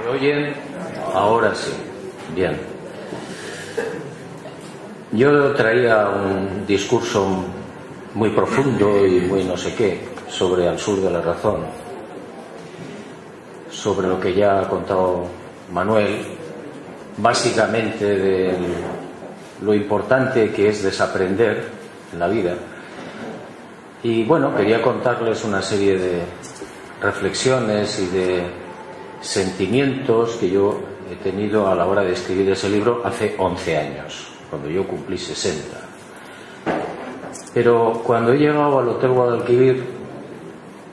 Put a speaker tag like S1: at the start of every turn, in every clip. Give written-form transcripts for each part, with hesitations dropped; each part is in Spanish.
S1: ¿Me oyen? Ahora sí. Bien. Yo traía un discurso muy profundo y muy no sé qué sobre Al sur de la razón, sobre lo que ya ha contado Manuel, básicamente de lo importante que es desaprender en la vida. Y bueno, quería contarles una serie de reflexiones y de sentimientos que yo he tenido a la hora de escribir ese libro hace 11 años, cuando yo cumplí 60. Pero cuando he llegado al Hotel Guadalquivir,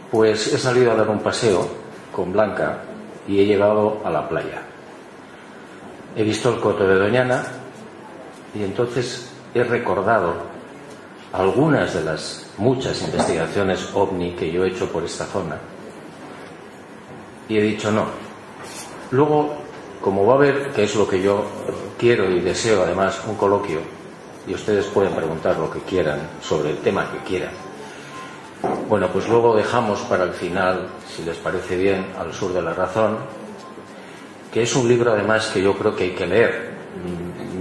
S1: pues he salido a dar un paseo con Blanca y he llegado a la playa. He visto el coto de Doñana y entonces he recordado algunas de las muchas investigaciones OVNI que yo he hecho por esta zona y he dicho no. Luego, como va a haber, que es lo que yo quiero y deseo además, un coloquio, y ustedes pueden preguntar lo que quieran sobre el tema que quieran, bueno, pues luego dejamos para el final, si les parece bien, Al sur de la razón, que es un libro además que yo creo que hay que leer,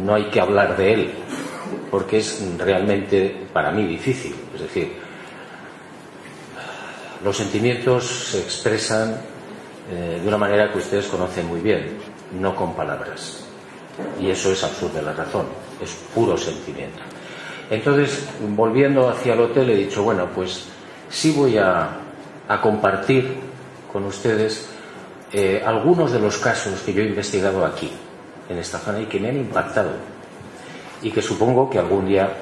S1: no hay que hablar de él, porque es realmente para mí difícil. Es decir, los sentimientos se expresan de una manera que ustedes conocen muy bien, no con palabras, y eso es Al sur de la razón, es puro sentimiento. Entonces, volviendo hacia el hotel, he dicho, bueno, pues sí voy a compartir con ustedes algunos de los casos que yo he investigado aquí, en esta zona, y que me han impactado y que supongo que algún día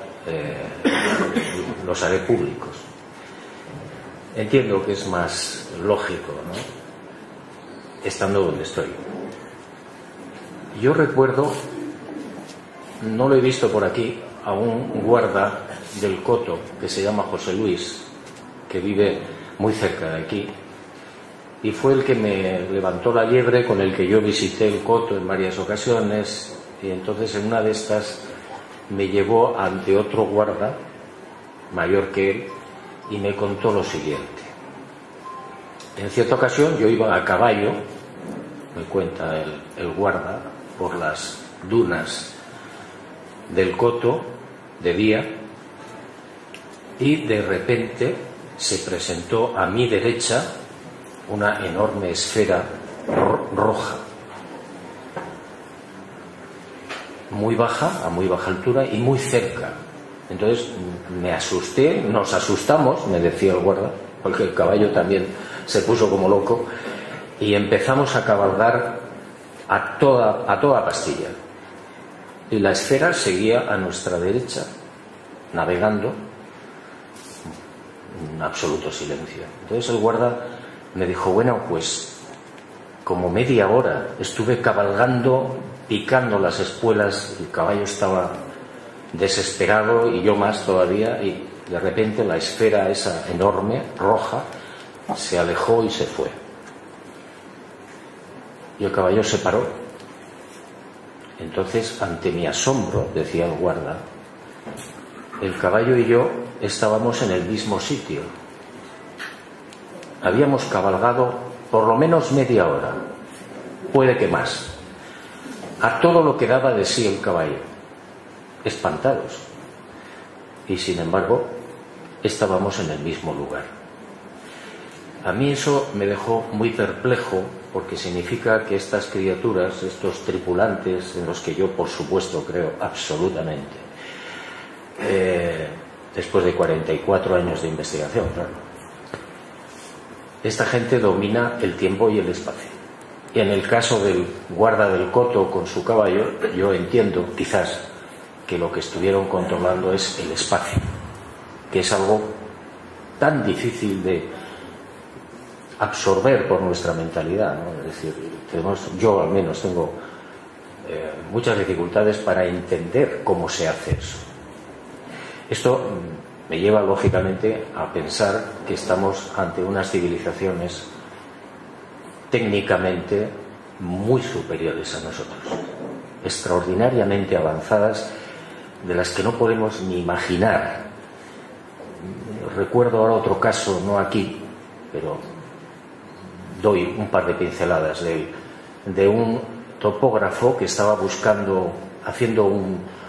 S1: los haré públicos. Entiendo que es más lógico, ¿no?, estando donde estoy. Yo recuerdo, no lo he visto por aquí, a un guarda del coto que se llama José Luis, que vive muy cerca de aquí, y fue el que me levantó la liebre, con el que yo visité el coto en varias ocasiones, y entonces en una de estas me llevó ante otro guarda mayor que él y me contó lo siguiente. En cierta ocasión yo iba a caballo, me cuenta el guarda, por las dunas del coto de día, y de repente se presentó a mi derecha una enorme esfera roja, muy baja, a muy baja altura y muy cerca. Entonces me asusté, nos asustamos, me decía el guarda, porque el caballo también se puso como loco, y empezamos a cabalgar a toda pastilla. Y la esfera seguía a nuestra derecha, navegando, en absoluto silencio. Entonces el guarda me dijo, bueno, pues como media hora estuve cabalgando, picando las espuelas, el caballo estaba desesperado y yo más todavía, y de repente la esfera esa enorme, roja, se alejó y se fue. Y el caballo se paró. Entonces, ante mi asombro, decía el guarda, el caballo y yo estábamos en el mismo sitio. Habíamos cabalgado por lo menos media hora, puede que más, a todo lo que daba de sí el caballo, espantados. Y sin embargo, estábamos en el mismo lugar. A mí eso me dejó muy perplejo, porque significa que estas criaturas, estos tripulantes, en los que yo por supuesto creo absolutamente, después de 44 años de investigación, claro, esta gente domina el tiempo y el espacio. Y en el caso del guarda del coto con su caballo, yo entiendo quizás que lo que estuvieron controlando es el espacio, que es algo tan difícil de absorber por nuestra mentalidad, ¿no? Es decir, yo al menos tengo muchas dificultades para entender cómo se hace eso. Esto me lleva lógicamente a pensar que estamos ante unas civilizaciones técnicamente muy superiores a nosotros, extraordinariamente avanzadas, de las que no podemos ni imaginar. Recuerdo ahora otro caso, no aquí, pero doy un par de pinceladas de él. de un topógrafo que estaba haciendo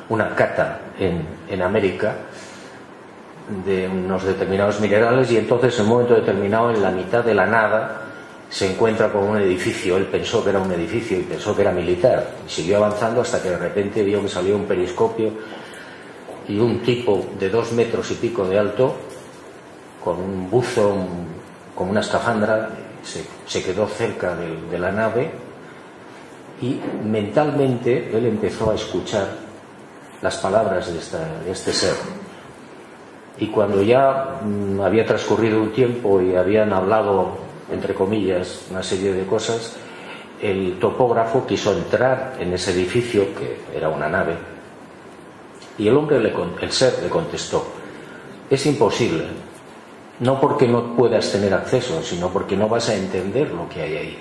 S1: una cata en América de unos determinados minerales, y entonces en un momento determinado, en la mitad de la nada, se encuentra con un edificio. Él pensó que era un edificio y pensó que era militar, y siguió avanzando hasta que de repente vio que salió un periscopio y un tipo de 2 metros y pico de alto, con un buzo, con una escafandra, se quedó cerca de la nave, y mentalmente él empezó a escuchar las palabras de este ser. Y cuando ya había transcurrido un tiempo y habían hablado, entre comillas, una serie de cosas, el topógrafo quiso entrar en ese edificio, que era una nave, y el ser le contestó: es imposible, no porque no puedas tener acceso, sino porque no vas a entender lo que hay ahí,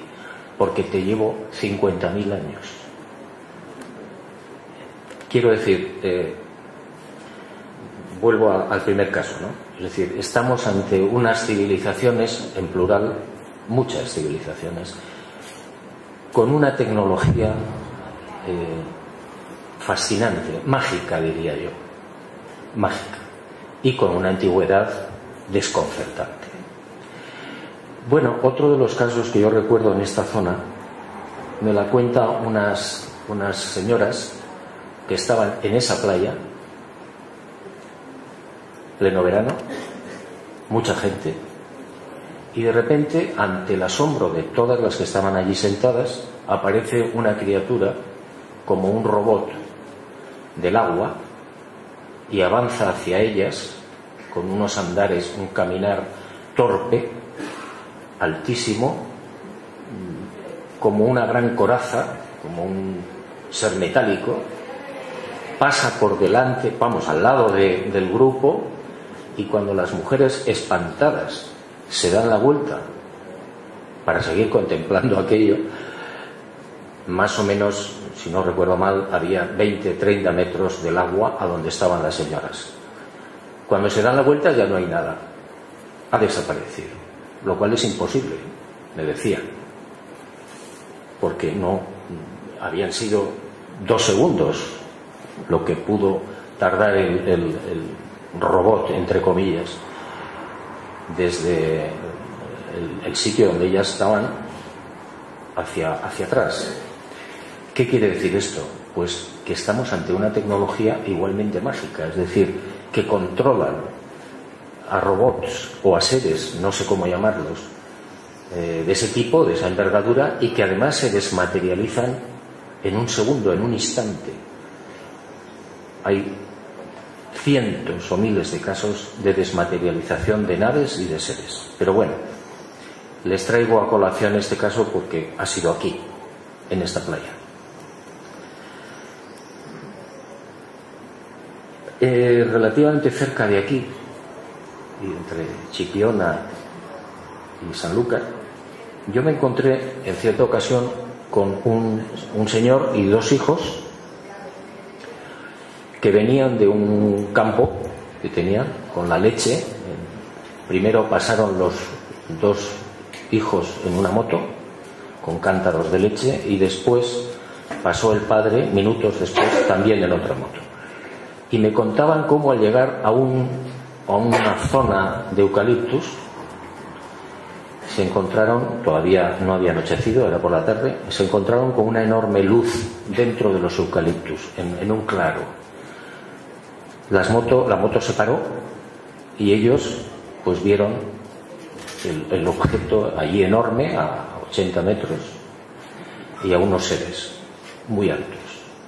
S1: porque te llevo 50.000 años. Quiero decir, vuelvo al primer caso, ¿no? Es decir, estamos ante unas civilizaciones, en plural, muchas civilizaciones, con una tecnología fascinante, mágica, diría yo, mágica, y con una antigüedad desconcertante. Bueno, otro de los casos que yo recuerdo en esta zona me la cuenta unas señoras que estaban en esa playa, pleno verano, mucha gente, y de repente, ante el asombro de todas las que estaban allí sentadas, aparece una criatura como un robot del agua y avanza hacia ellas con unos andares, un caminar torpe, altísimo, como una gran coraza, como un ser metálico. Pasa por delante, vamos, al lado del grupo, y cuando las mujeres, espantadas, se dan la vuelta para seguir contemplando aquello, más o menos, si no recuerdo mal, había 20-30 metros del agua a donde estaban las señoras. Cuando se dan la vuelta ya no hay nada, ha desaparecido, lo cual es imposible, me decían, porque no habían sido 2 segundos lo que pudo tardar el robot, entre comillas, desde el sitio donde ellas estaban hacia atrás. ¿Qué quiere decir esto? Pues que estamos ante una tecnología igualmente mágica, es decir, que controlan a robots o a seres, no sé cómo llamarlos, de ese tipo, de esa envergadura, y que además se desmaterializan en un segundo, en un instante. Hay cientos o miles de casos de desmaterialización de naves y de seres. Pero bueno, les traigo a colación este caso porque ha sido aquí, en esta playa. Relativamente cerca de aquí, entre Chipiona y Sanlúcar, yo me encontré en cierta ocasión con un señor y 2 hijos que venían de un campo que tenían con la leche. Primero pasaron los 2 hijos en una moto con cántaros de leche, y después pasó el padre, minutos después, también en otra moto. Y me contaban cómo al llegar a una zona de eucaliptus se encontraron, todavía no había anochecido, era por la tarde, se encontraron con una enorme luz dentro de los eucaliptus, en un claro. La moto se paró y ellos pues vieron el objeto allí enorme, a 80 metros, y a unos seres muy altos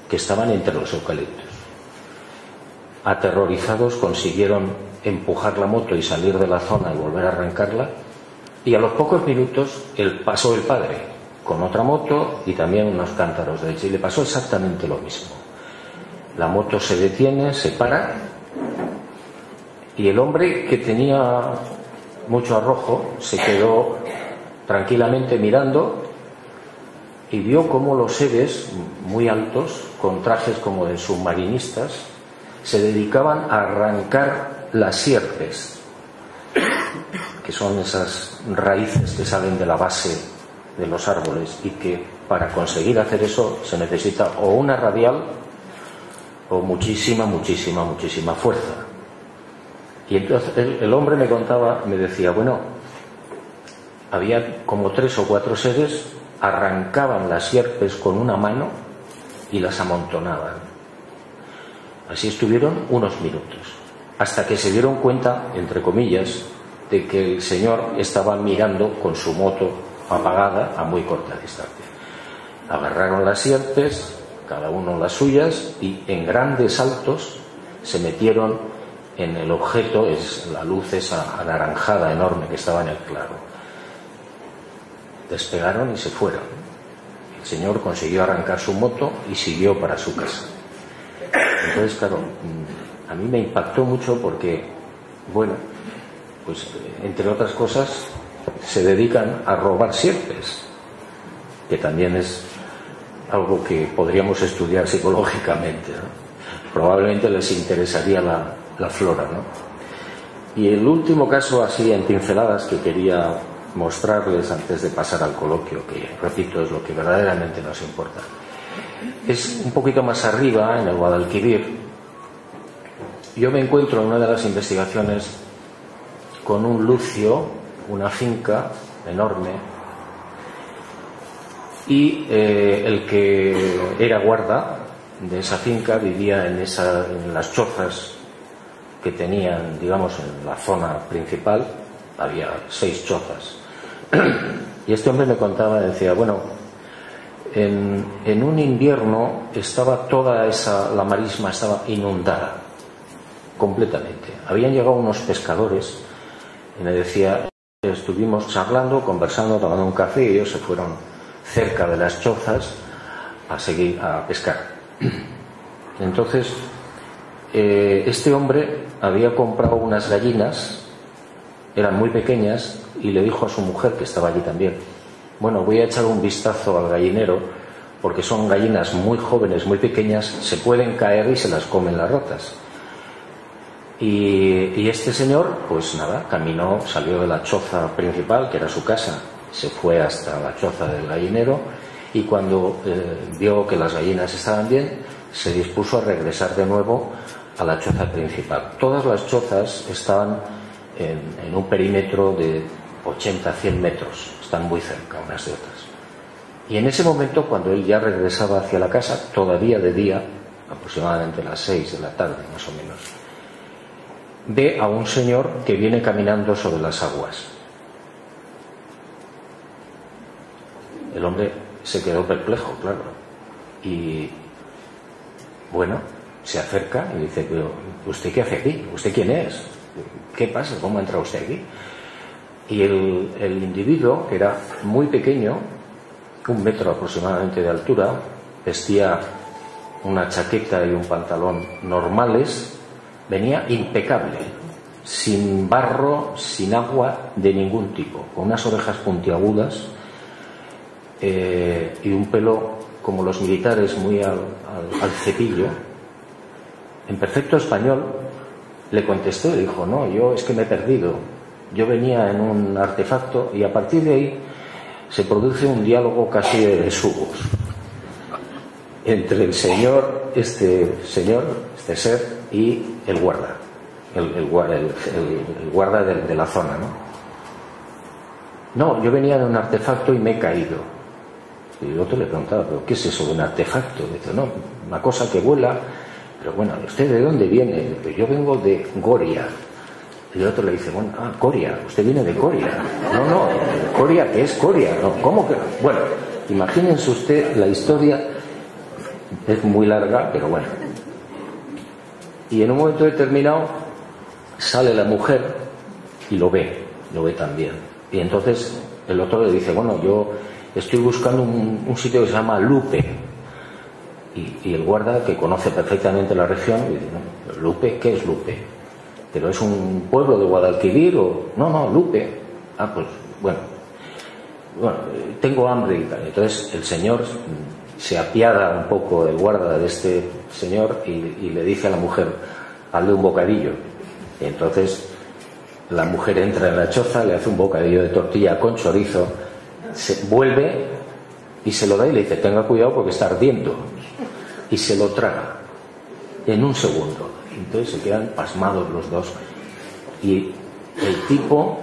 S1: que estaban entre los eucaliptus. Aterrorizados consiguieron empujar la moto y salir de la zona y volver a arrancarla, y a los pocos minutos pasó el padre con otra moto y también unos cántaros de leche, y le pasó exactamente lo mismo. La moto se detiene, se para, y el hombre, que tenía mucho arrojo, se quedó tranquilamente mirando y vio cómo los seres muy altos, con trajes como de submarinistas, se dedicaban a arrancar las sierpes, que son esas raíces que salen de la base de los árboles y que para conseguir hacer eso se necesita o una radial o muchísima fuerza. Y entonces el hombre me contaba, me decía, bueno, había como 3 o 4 seres, arrancaban las sierpes con una mano y las amontonaban. Así estuvieron unos minutos, hasta que se dieron cuenta, entre comillas, de que el señor estaba mirando con su moto apagada a muy corta distancia. Agarraron las sierpes, cada uno las suyas, y en grandes saltos se metieron en el objeto, es la luz esa anaranjada enorme que estaba en el claro. Despegaron y se fueron. El señor consiguió arrancar su moto y siguió para su casa. Entonces, claro, a mí me impactó mucho porque, bueno, pues entre otras cosas se dedican a robar sierpes, que también es algo que podríamos estudiar psicológicamente, ¿no? Probablemente les interesaría la flora, ¿no? Y el último caso, así en pinceladas, que quería mostrarles antes de pasar al coloquio, que repito es lo que verdaderamente nos importa, es un poquito más arriba, en el Guadalquivir. Yo me encuentro en una de las investigaciones con un lucio, una finca enorme, y el que era guarda de esa finca vivía en las chozas que tenían, digamos, en la zona principal. Había 6 chozas. Y este hombre me contaba, decía, bueno, en un invierno estaba toda la marisma estaba inundada completamente. Habían llegado unos pescadores y me decía, estuvimos charlando, conversando, tomando un café, y ellos se fueron cerca de las chozas a seguir a pescar. Entonces este hombre había comprado unas gallinas, eran muy pequeñas, y le dijo a su mujer, que estaba allí también, bueno, voy a echar un vistazo al gallinero porque son gallinas muy jóvenes, muy pequeñas, se pueden caer y se las comen las ratas. Y este señor, pues nada, caminó, salió de la choza principal, que era su casa, se fue hasta la choza del gallinero, y cuando vio que las gallinas estaban bien, se dispuso a regresar de nuevo a la choza principal. Todas las chozas estaban en un perímetro de 80-100 metros, están muy cerca unas de otras. Y en ese momento, cuando él ya regresaba hacia la casa, todavía de día, aproximadamente las 6 de la tarde más o menos, ve a un señor que viene caminando sobre las aguas. El hombre se quedó perplejo, claro, y bueno, se acerca y dice, pero ¿usted qué hace aquí? ¿Usted quién es? ¿Qué pasa? ¿Cómo ha entrado usted aquí? Y el individuo, que era muy pequeño, 1 metro aproximadamente de altura, vestía una chaqueta y un pantalón normales, venía impecable, sin barro, sin agua de ningún tipo, con unas orejas puntiagudas y un pelo como los militares, muy al cepillo. En perfecto español le contestó y dijo, no, yo es que me he perdido, yo venía en un artefacto, y a partir de ahí se produce un diálogo casi de besugos entre el señor, este ser, y el guarda, el guarda de la zona, ¿no? No, yo venía en un artefacto y me he caído. Y el otro le preguntaba, ¿pero qué es eso de un artefacto? Dice, no, una cosa que vuela. Pero bueno, ¿usted de dónde viene? Pues yo vengo de Goria. Y el otro le dice, bueno, Coria, usted viene de Coria. No, Coria, ¿qué es Coria? No, ¿cómo que? Bueno, imagínense usted la historia, es muy larga, pero bueno. Y en un momento determinado sale la mujer y lo ve también. Y entonces el otro le dice, bueno, yo estoy buscando un sitio que se llama Lupe. Y el guarda, que conoce perfectamente la región, dice, no, ¿Lupe? ¿Qué es Lupe? ¿Pero es un pueblo de Guadalquivir o...? No, Lupe. Pues bueno, tengo hambre y tal. Entonces el señor se apiada un poco del guarda de este señor y le dice a la mujer, hazle un bocadillo. Y entonces la mujer entra en la choza, le hace un bocadillo de tortilla con chorizo, se vuelve y se lo da y le dice: tenga cuidado porque está ardiendo, y se lo traga en un segundo. Entonces se quedan pasmados los dos y el tipo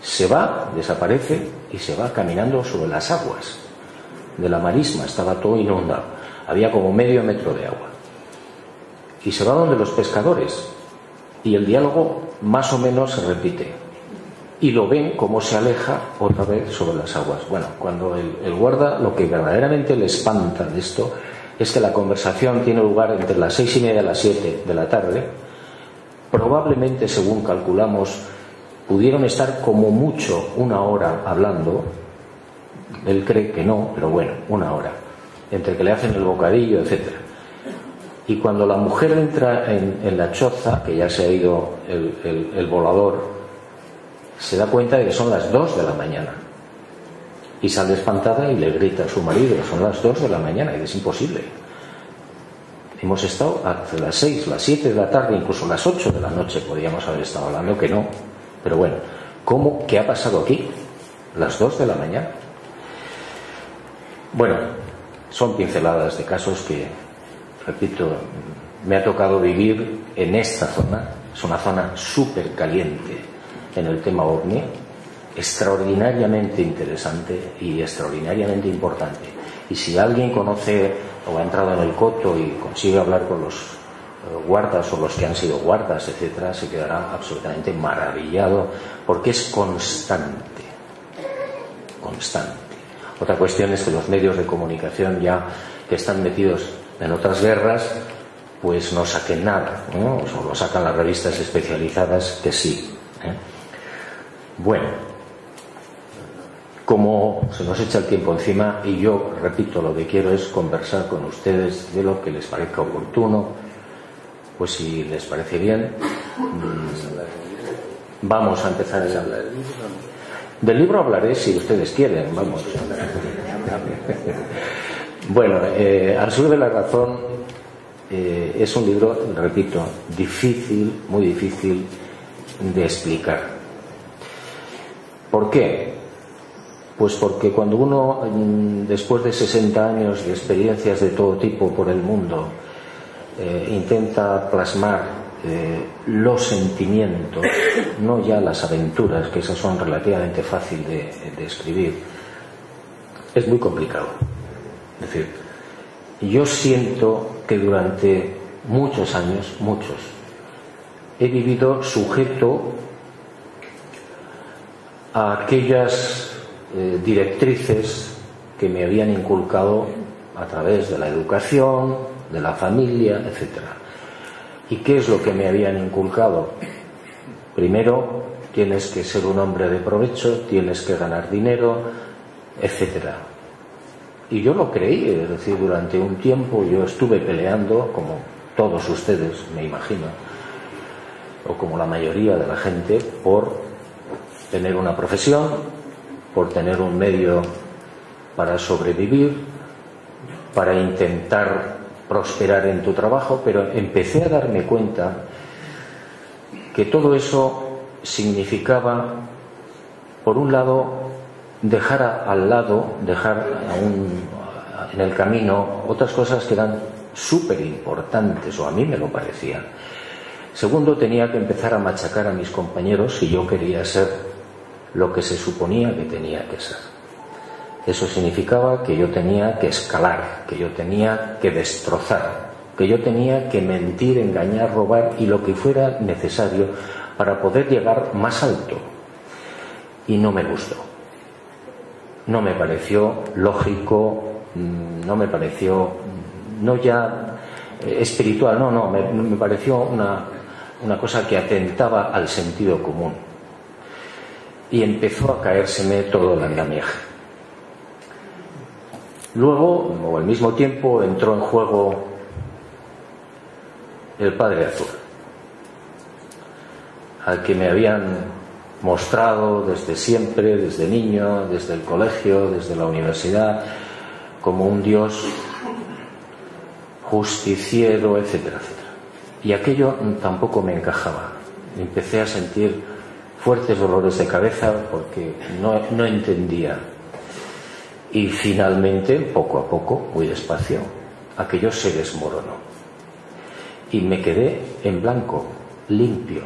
S1: se va, desaparece y se va caminando sobre las aguas de la marisma. Estaba todo inundado, había como medio metro de agua, y se va donde los pescadores y el diálogo más o menos se repite y lo ven como se aleja otra vez sobre las aguas. Bueno, cuando el guarda, lo que verdaderamente le espanta de esto es que la conversación tiene lugar entre las 6:30 y las 7 de la tarde. Probablemente, según calculamos, pudieron estar como mucho una hora hablando. Él cree que no, pero bueno, una hora, entre que le hacen el bocadillo, etcétera. Y cuando la mujer entra en la choza, que ya se ha ido el volador, se da cuenta de que son las 2 de la mañana y sale espantada y le grita a su marido: son las 2 de la mañana. Y es imposible, hemos estado hasta las 6, las 7 de la tarde, incluso las 8 de la noche podríamos haber estado hablando. Que no, pero bueno, ¿cómo? ¿Qué ha pasado aquí? Las 2 de la mañana. Bueno, son pinceladas de casos que, repito, me ha tocado vivir en esta zona. Es una zona súper caliente en el tema OVNI, extraordinariamente interesante y extraordinariamente importante. Y si alguien conoce o ha entrado en el coto y consigue hablar con los guardas o los que han sido guardas, etcétera, se quedará absolutamente maravillado, porque es constante. Otra cuestión es que los medios de comunicación, ya que están metidos en otras guerras, pues no saquen nada, ¿no? O solo sacan las revistas especializadas, que sí, ¿eh? Bueno, como se nos echa el tiempo encima, y yo, repito, lo que quiero es conversar con ustedes de lo que les parezca oportuno, pues si les parece bien, vamos a empezar a hablar. Del libro hablaré si ustedes quieren, vamos. Bueno, Al sur de la razón es un libro, repito, difícil, muy difícil de explicar. ¿Por qué? Pues porque cuando uno, después de 60 años de experiencias de todo tipo por el mundo, intenta plasmar los sentimientos, no ya las aventuras, que esas son relativamente fáciles de escribir, es muy complicado. Es decir, yo siento que durante muchos años, he vivido sujeto a aquellas directrices que me habían inculcado a través de la educación, de la familia, etcétera. ¿Y qué es lo que me habían inculcado? Primero, tienes que ser un hombre de provecho, tienes que ganar dinero, etcétera. Y yo lo creí, es decir, durante un tiempo yo estuve peleando, como todos ustedes, me imagino, o como la mayoría de la gente, por tener una profesión, por tener un medio para sobrevivir, para intentar prosperar en tu trabajo, pero empecé a darme cuenta que todo eso significaba, por un lado, dejar en el camino otras cosas que eran súper importantes, o a mí me lo parecían. Segundo, tenía que empezar a machacar a mis compañeros si yo quería ser lo que se suponía que tenía que ser. Eso significaba que yo tenía que escalar, que yo tenía que destrozar, que yo tenía que mentir, engañar, robar y lo que fuera necesario para poder llegar más alto. Y no me gustó. No me pareció lógico, no me pareció, no ya espiritual, no, me pareció una cosa que atentaba al sentido común. Y empezó a caérseme todo el andamiaje. Luego, o al mismo tiempo, entró en juego el Padre Azul, al que me habían mostrado desde siempre, desde niño, desde el colegio, desde la universidad, como un Dios justiciero, etcétera, etcétera. Y aquello tampoco me encajaba. Empecé a sentir fuertes dolores de cabeza porque no entendía. Y finalmente, poco a poco, muy despacio, aquello se desmoronó. Y me quedé en blanco, limpio,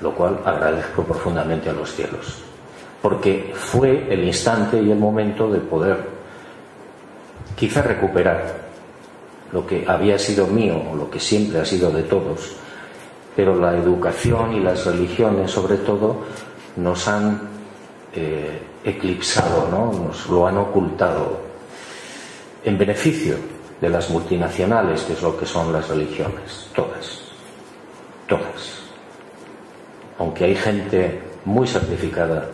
S1: lo cual agradezco profundamente a los cielos, porque fue el instante y el momento de poder quizá recuperar lo que había sido mío o lo que siempre ha sido de todos, pero la educación y las religiones sobre todo nos han eclipsado, ¿no? Nos lo han ocultado en beneficio de las multinacionales, que es lo que son las religiones, todas, aunque hay gente muy sacrificada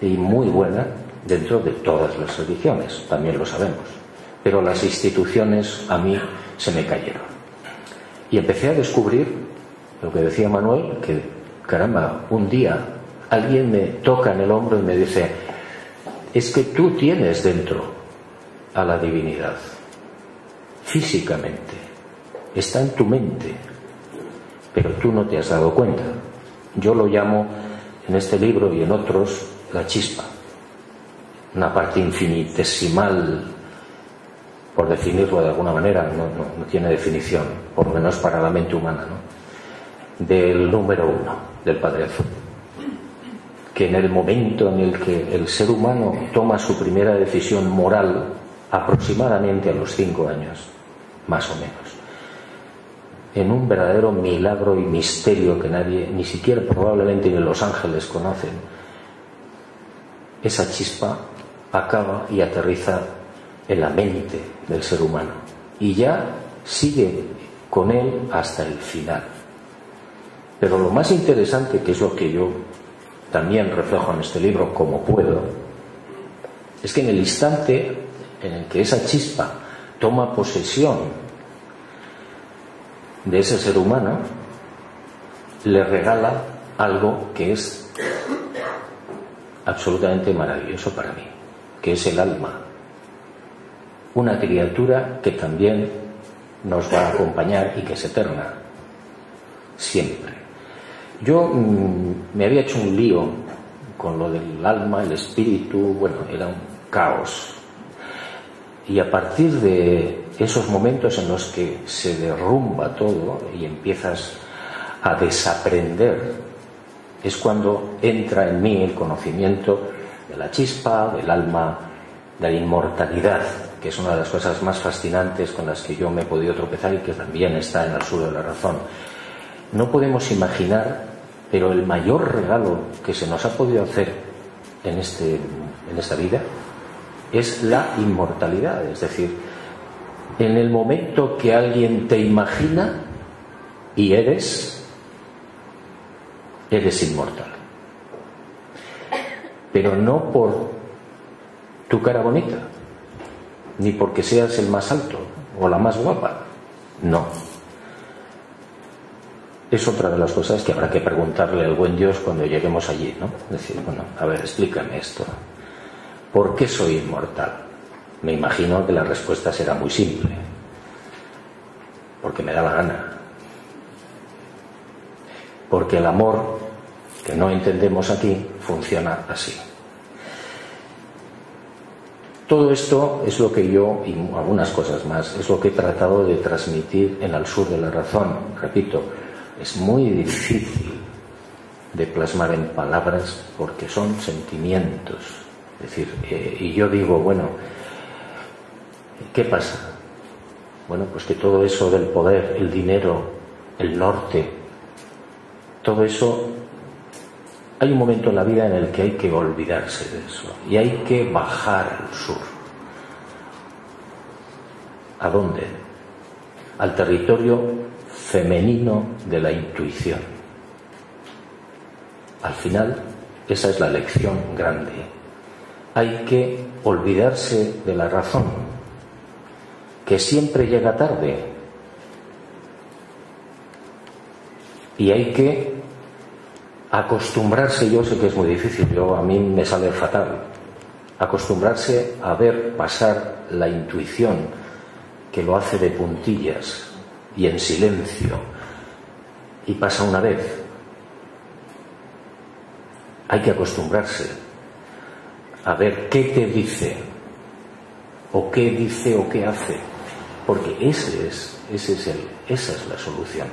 S1: y muy buena dentro de todas las religiones, también lo sabemos, pero las instituciones a mí se me cayeron y empecé a descubrir lo que decía Manuel, que caramba, un día alguien me toca en el hombro y me dice: es que tú tienes dentro a la divinidad, físicamente, está en tu mente, pero tú no te has dado cuenta. Yo lo llamo en este libro y en otros la chispa, una parte infinitesimal, por definirlo de alguna manera, no tiene definición, por lo menos para la mente humana, ¿no?, del número uno, del Padre Azul, que en el momento en el que el ser humano toma su primera decisión moral, aproximadamente a los 5 años, más o menos, en un verdadero milagro y misterio que nadie, ni siquiera probablemente ni los ángeles conocen, esa chispa acaba y aterriza en la mente del ser humano y ya sigue con él hasta el final. Pero lo más interesante, que es lo que yo también reflejo en este libro como puedo, es que en el instante en el que esa chispa toma posesión de ese ser humano, le regala algo que es absolutamente maravilloso para mí, que es el alma, una criatura que también nos va a acompañar y que es eterna, siempre. Yo me había hecho un lío con lo del alma, el espíritu, bueno, era un caos. Y a partir de esos momentos en los que se derrumba todo y empiezas a desaprender, es cuando entra en mí el conocimiento de la chispa, del alma, de la inmortalidad, que es una de las cosas más fascinantes con las que yo me he podido tropezar y que también está en el sur de la razón. No podemos imaginar, pero el mayor regalo que se nos ha podido hacer en esta vida es la inmortalidad. Es decir, en el momento que alguien te imagina y eres inmortal. Pero no por tu cara bonita, ni porque seas el más alto o la más guapa. No. Es otra de las cosas que habrá que preguntarle al buen Dios cuando lleguemos allí, ¿no? Decir, bueno, a ver, explícame esto. ¿Por qué soy inmortal? Me imagino que la respuesta será muy simple. Porque me da la gana. Porque el amor, que no entendemos aquí, funciona así. Todo esto es lo que yo, y algunas cosas más, es lo que he tratado de transmitir en Al Sur de la Razón. Repito, es muy difícil de plasmar en palabras porque son sentimientos. Es decir, y yo digo, bueno, ¿qué pasa? Bueno, pues que todo eso del poder, el dinero, el norte, todo eso, hay un momento en la vida en el que hay que olvidarse de eso y hay que bajar al sur. ¿A dónde? Al territorio femenino de la intuición. Al final, esa es la lección grande. Hay que olvidarse de la razón, que siempre llega tarde, y hay que acostumbrarse. Yo sé que es muy difícil, a mí me sale fatal, acostumbrarse a ver pasar la intuición, que lo hace de puntillas y en silencio, y pasa una vez. Hay que acostumbrarse a ver qué te dice, o qué hace, porque esa es la solución.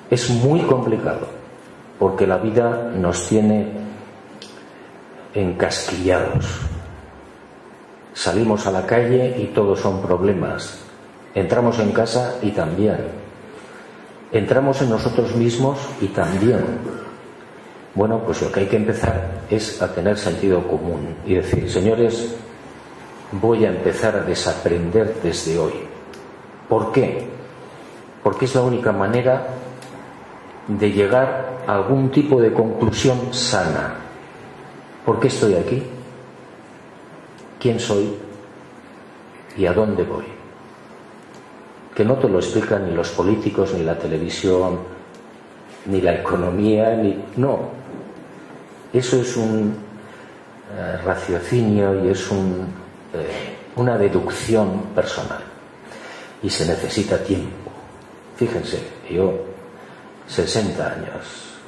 S1: Es muy complicado, porque la vida nos tiene encasquillados. Salimos a la calle y todos son problemas. Entramos en casa y también. Entramos en nosotros mismos y también. Bueno, pues lo que hay que empezar es a tener sentido común y decir, señores, voy a empezar a desaprender desde hoy. ¿Por qué? Porque es la única manera de llegar a algún tipo de conclusión sana. ¿Por qué estoy aquí? ¿Quién soy? ¿Y a dónde voy? Que no te lo explican ni los políticos, ni la televisión, ni la economía, no. Eso es un raciocinio y es una deducción personal. Y se necesita tiempo. Fíjense, yo 60 años.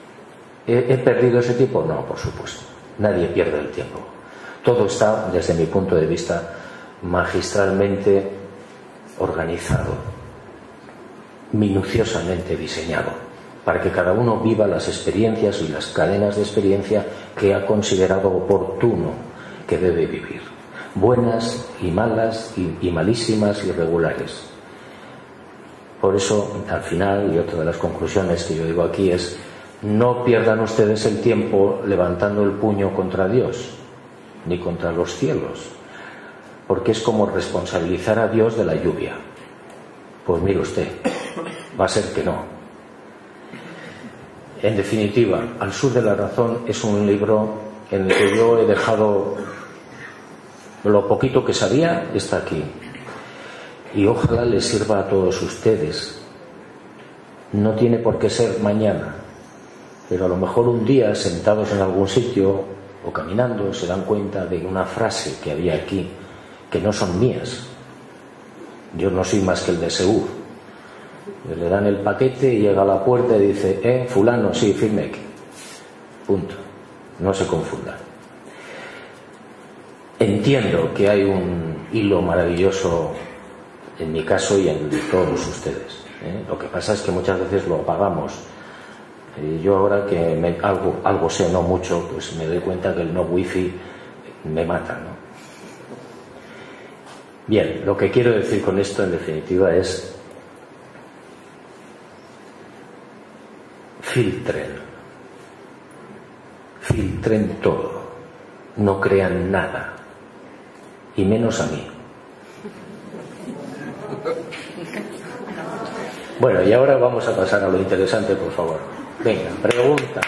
S1: ¿He perdido ese tiempo? No, por supuesto. Nadie pierde el tiempo. Todo está, desde mi punto de vista, magistralmente organizado, minuciosamente diseñado, para que cada uno viva las experiencias y las cadenas de experiencia que ha considerado oportuno que debe vivir. Buenas y malas y malísimas y regulares. Por eso, al final, y otra de las conclusiones que yo digo aquí es: no pierdan ustedes el tiempo levantando el puño contra Dios, ni contra los cielos, porque es como responsabilizar a Dios de la lluvia. Pues mire usted, va a ser que no. En definitiva, Al sur de la razón es un libro en el que yo he dejado lo poquito que sabía, está aquí. Y ojalá les sirva a todos ustedes. No tiene por qué ser mañana, pero a lo mejor un día, sentados en algún sitio o caminando, se dan cuenta de una frase que había aquí, que no son mías. Yo no soy más que el de Segur. Le dan el paquete y llega a la puerta y dice: fulano, sí, firme aquí. Punto. No se confundan. Entiendo que hay un hilo maravilloso en mi caso y en todos ustedes. Lo que pasa es que muchas veces lo apagamos. Yo ahora que algo sé, no mucho, pues me doy cuenta que el no wifi me mata, ¿no? Bien, lo que quiero decir con esto en definitiva es: filtren todo, no crean nada, y menos a mí. Bueno, y ahora vamos a pasar a lo interesante, por favor. Venga, pregunta.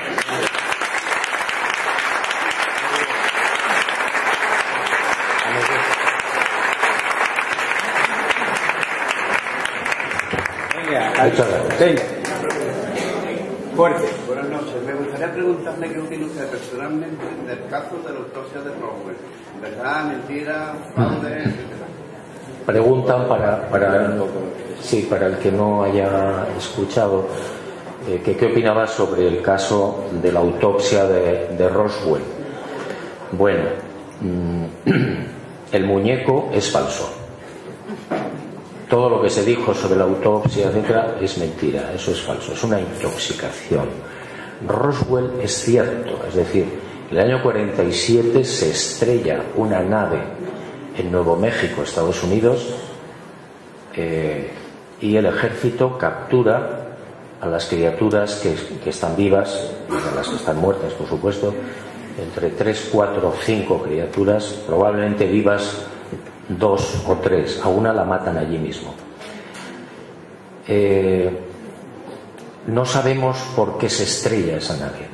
S2: Venga. Fuerte. Buenas noches. Me gustaría preguntarle qué opina usted personalmente del caso de la autopsia de Roswell. ¿Verdad, mentira, fraude, etcétera?
S1: Preguntan para el que no haya escuchado, ¿qué opinaba sobre el caso de la autopsia de Roswell? Bueno, el muñeco es falso. Todo lo que se dijo sobre la autopsia, etcétera, es mentira, eso es falso, es una intoxicación. Roswell es cierto, es decir, en el año 47 se estrella una nave en Nuevo México, Estados Unidos, y el ejército captura a las criaturas que están vivas y a las que están muertas, por supuesto, entre 3, 4, 5 criaturas, probablemente vivas 2 o 3, a una la matan allí mismo. No sabemos por qué se estrella esa nave.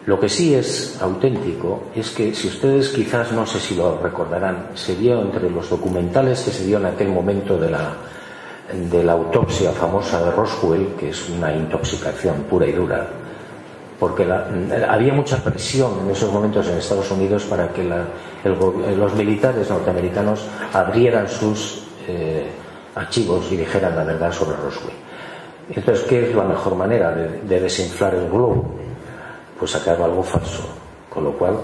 S1: Lo que sí es auténtico es que, si ustedes quizás, no sé si lo recordarán, se dio entre los documentales que se dio en aquel momento de la autopsia famosa de Roswell, que es una intoxicación pura y dura, porque había mucha presión en esos momentos en Estados Unidos para que los militares norteamericanos abrieran sus archivos y dijeran la verdad sobre Roswell. Entonces, ¿qué es la mejor manera de desinflar el globo? pues sacaba algo falso, con lo cual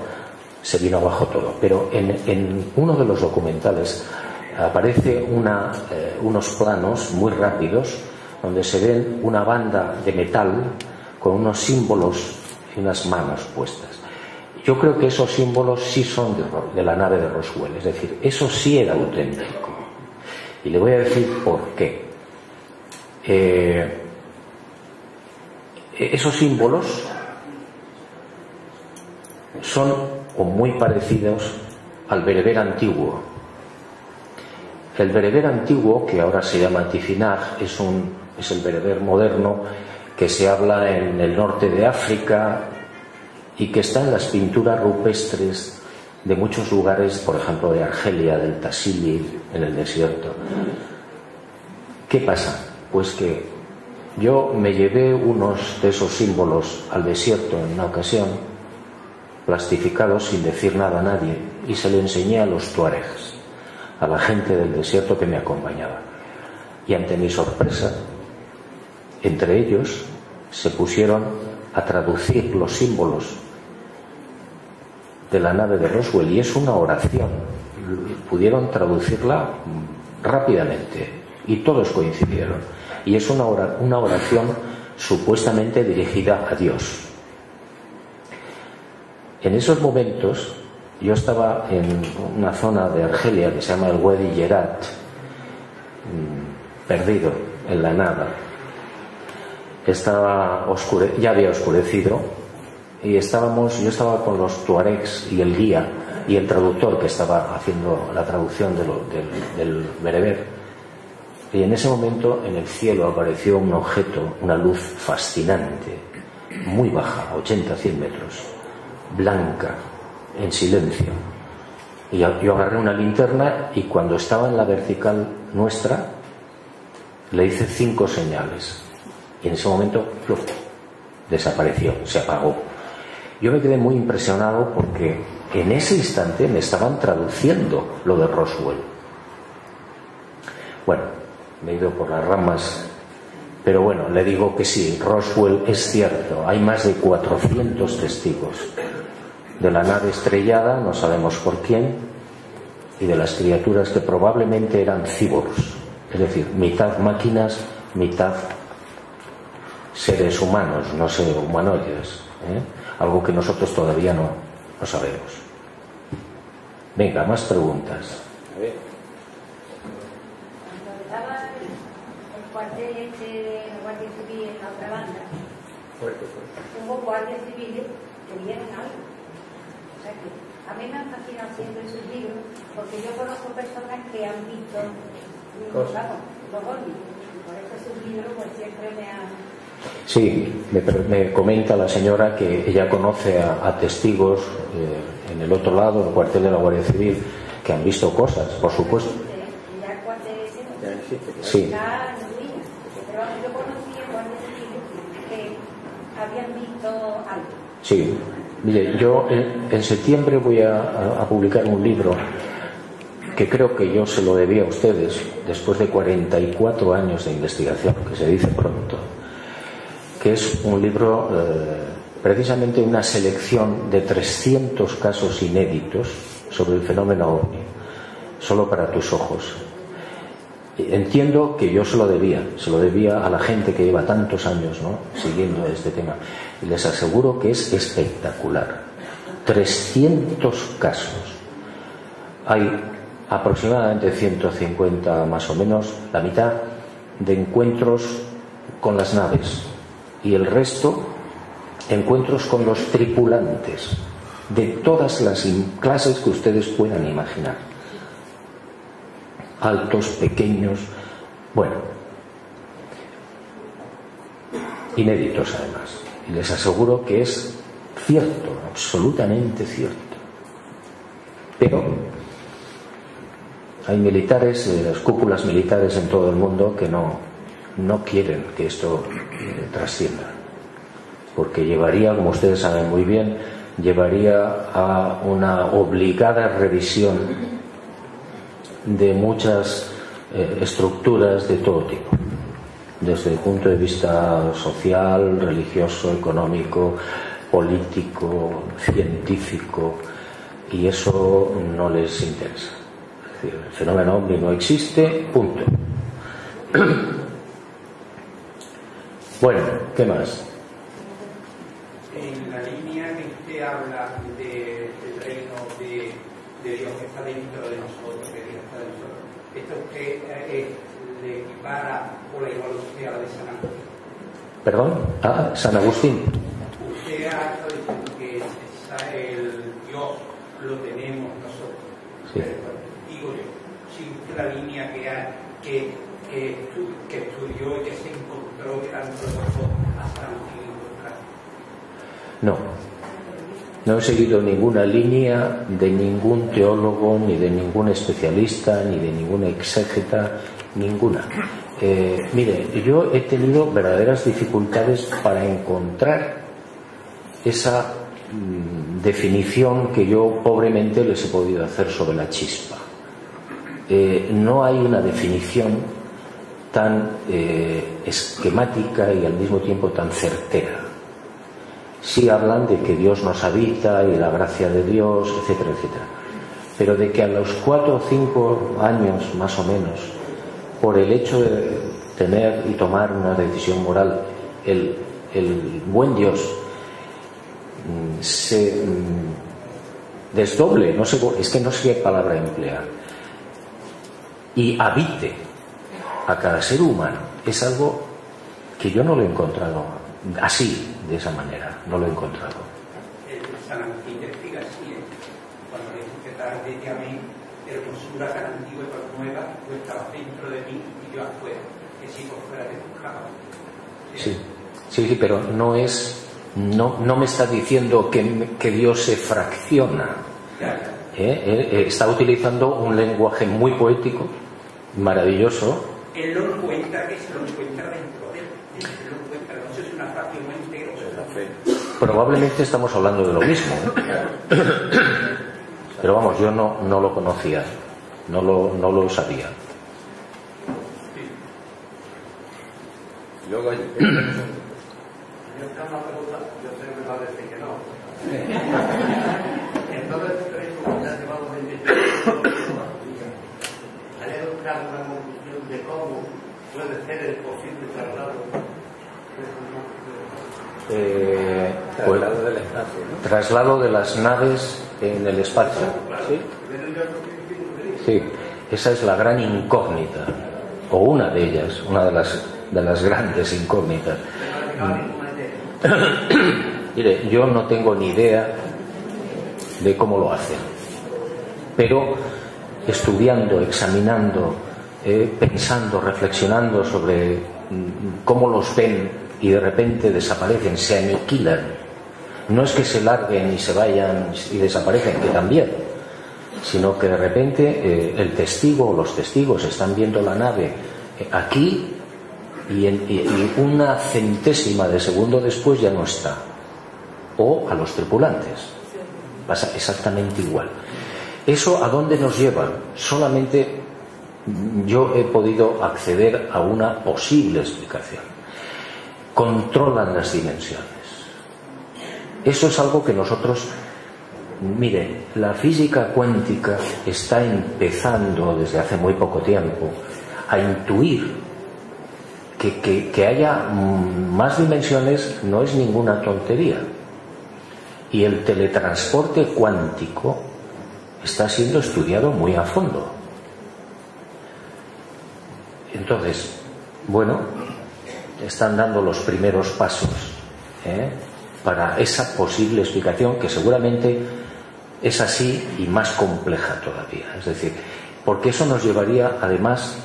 S1: se vino abajo todo. Pero en uno de los documentales aparece unos planos muy rápidos donde se ven una banda de metal con unos símbolos y unas manos puestas. Yo creo que esos símbolos sí son de la nave de Roswell, es decir, eso sí era auténtico. Y le voy a decir por qué. Esos símbolos son o muy parecidos al bereber antiguo. El bereber antiguo, que ahora se llama Tifinagh, es el bereber moderno que se habla en el norte de África y que está en las pinturas rupestres de muchos lugares, por ejemplo de Argelia, del Tassili, en el desierto. ¿Qué pasa? Pues que yo me llevé unos de esos símbolos al desierto en una ocasión, plastificados sin decir nada a nadie, y se lo enseñé a los tuaregs, a la gente del desierto que me acompañaba. Y ante mi sorpresa, entre ellos se pusieron a traducir los símbolos de la nave de Roswell, y es una oración. Pudieron traducirla rápidamente y todos coincidieron. Y es una oración supuestamente dirigida a Dios. En esos momentos yo estaba en una zona de Argelia que se llama el Wadi Yerat, perdido en la nada. Ya había oscurecido y yo estaba con los tuaregs y el guía y el traductor que estaba haciendo la traducción del bereber. Y en ese momento en el cielo apareció un objeto, una luz fascinante, muy baja, 80-100 metros, blanca, en silencio. Y yo agarré una linterna y cuando estaba en la vertical nuestra le hice 5 señales y en ese momento ¡pluf!, desapareció, se apagó. Yo me quedé muy impresionado porque en ese instante me estaban traduciendo lo de Roswell. Bueno, me he ido por las ramas, pero bueno, le digo que sí, Roswell es cierto. Hay más de 400 testigos de la nave estrellada, no sabemos por quién, y de las criaturas que probablemente eran cyborgs, es decir, mitad máquinas, mitad seres humanos, no sé, humanoides, algo que nosotros todavía no sabemos. Venga, más preguntas. A ver.
S3: Cuando estaba el cuartel de la Guardia Civil en la otra banda, hubo guardias civiles que vieron algo. O sea que a mí me han fascinado siempre sus libros, porque yo conozco personas que han visto los ovnis, y por eso sus libros pues siempre me han...
S1: Sí, me comenta la señora que ella conoce a testigos en el otro lado, en el cuartel de la Guardia Civil, que han visto cosas, por supuesto. Sí.
S3: Pero yo conocí a guardias civiles que habían visto algo.
S1: Sí. Mire, yo en septiembre voy a publicar un libro que creo que yo se lo debía a ustedes después de 44 años de investigación, que se dice pronto, que es un libro precisamente una selección de 300 casos inéditos sobre el fenómeno OVNI, solo para tus ojos. Entiendo que yo se lo debía a la gente que lleva tantos años, ¿no?, siguiendo este tema, y les aseguro que es espectacular. 300 casos. Hay aproximadamente 150 más o menos, la mitad de encuentros con las naves y el resto encuentros con los tripulantes de todas las clases que ustedes puedan imaginar, altos, pequeños, bueno, inéditos además, y les aseguro que es cierto, absolutamente cierto. Pero hay militares, las cúpulas militares en todo el mundo que no quieren que esto trascienda, porque llevaría, como ustedes saben muy bien, llevaría a una obligada revisión de muchas estructuras de todo tipo, desde el punto de vista social, religioso, económico, político, científico, y eso no les interesa. Es decir, el fenómeno ovni no existe, punto. Bueno, ¿qué más?
S4: En la línea que usted habla del reino de Dios que está dentro de nosotros, que Dios está dentro de nosotros, ¿esto usted le equipara o la igualidad a la de San Agustín?
S1: ¿Perdón? Ah, San Agustín.
S4: Usted ha estado diciendo que el Dios lo tenemos nosotros.
S1: Sí.
S4: Digo yo, si usted la línea que estudió y que se encontró, que tanto nosotros a San Agustín encontrar.
S1: No he seguido ninguna línea de ningún teólogo, ni de ningún especialista, ni de ningún exégeta, ninguna. Mire, yo he tenido verdaderas dificultades para encontrar esa definición que yo pobremente les he podido hacer sobre la chispa. No hay una definición tan esquemática y al mismo tiempo tan certera. Sí hablan de que Dios nos habita y la gracia de Dios, etcétera, etcétera. Pero de que a los 4 o 5 años, más o menos, por el hecho de tener y tomar una decisión moral, el buen Dios se desdoble, no sé, es que no sé qué palabra emplear, y habite a cada ser humano, es algo que yo no lo he encontrado así, de esa manera, no lo he encontrado.
S4: San Agustín te explica así, cuando le dice que tal de mí, hermosura tan antigua y tan nueva, tú estabas dentro de mí y yo afuera, que si por fuera te buscaba.
S1: Sí, pero no me está diciendo que Dios se fracciona. Está utilizando un lenguaje muy poético, maravilloso.
S4: Él lo encuentra, que se lo encuentra dentro de él. Él lo encuentra, no sé si es una fracción muy entera o es la fe.
S1: Probablemente estamos hablando de lo mismo. Pero vamos, yo no lo conocía, no lo sabía.
S2: Luego hay...
S5: Yo tengo una pregunta, yo sé que me va a decir que no. Entonces, ¿crees que ya llevamos 20 años? ¿Hay que buscar una conclusión de cómo puede ser el posible traslado?
S2: Traslado del espacio, ¿no?
S1: Traslado de las naves en el espacio. Sí, esa es la gran incógnita, o una de ellas, una de las grandes incógnitas. Mire, yo no tengo ni idea de cómo lo hacen, pero estudiando, examinando, pensando, reflexionando sobre cómo los ven y de repente desaparecen, se aniquilan. No es que se larguen y se vayan y desaparecen, que también, sino que de repente el testigo o los testigos están viendo la nave aquí y una centésima de segundo después ya no está, o a los tripulantes pasa exactamente igual. ¿Eso a dónde nos lleva? Solamente yo he podido acceder a una posible explicación. Controlan las dimensiones. Eso es algo que nosotros, mire, la física cuántica está empezando desde hace muy poco tiempo a intuir que haya más dimensiones no es ninguna tontería. Y el teletransporte cuántico está siendo estudiado muy a fondo. Entonces, bueno, están dando los primeros pasos para esa posible explicación, que seguramente es así y más compleja todavía. Es decir, porque eso nos llevaría además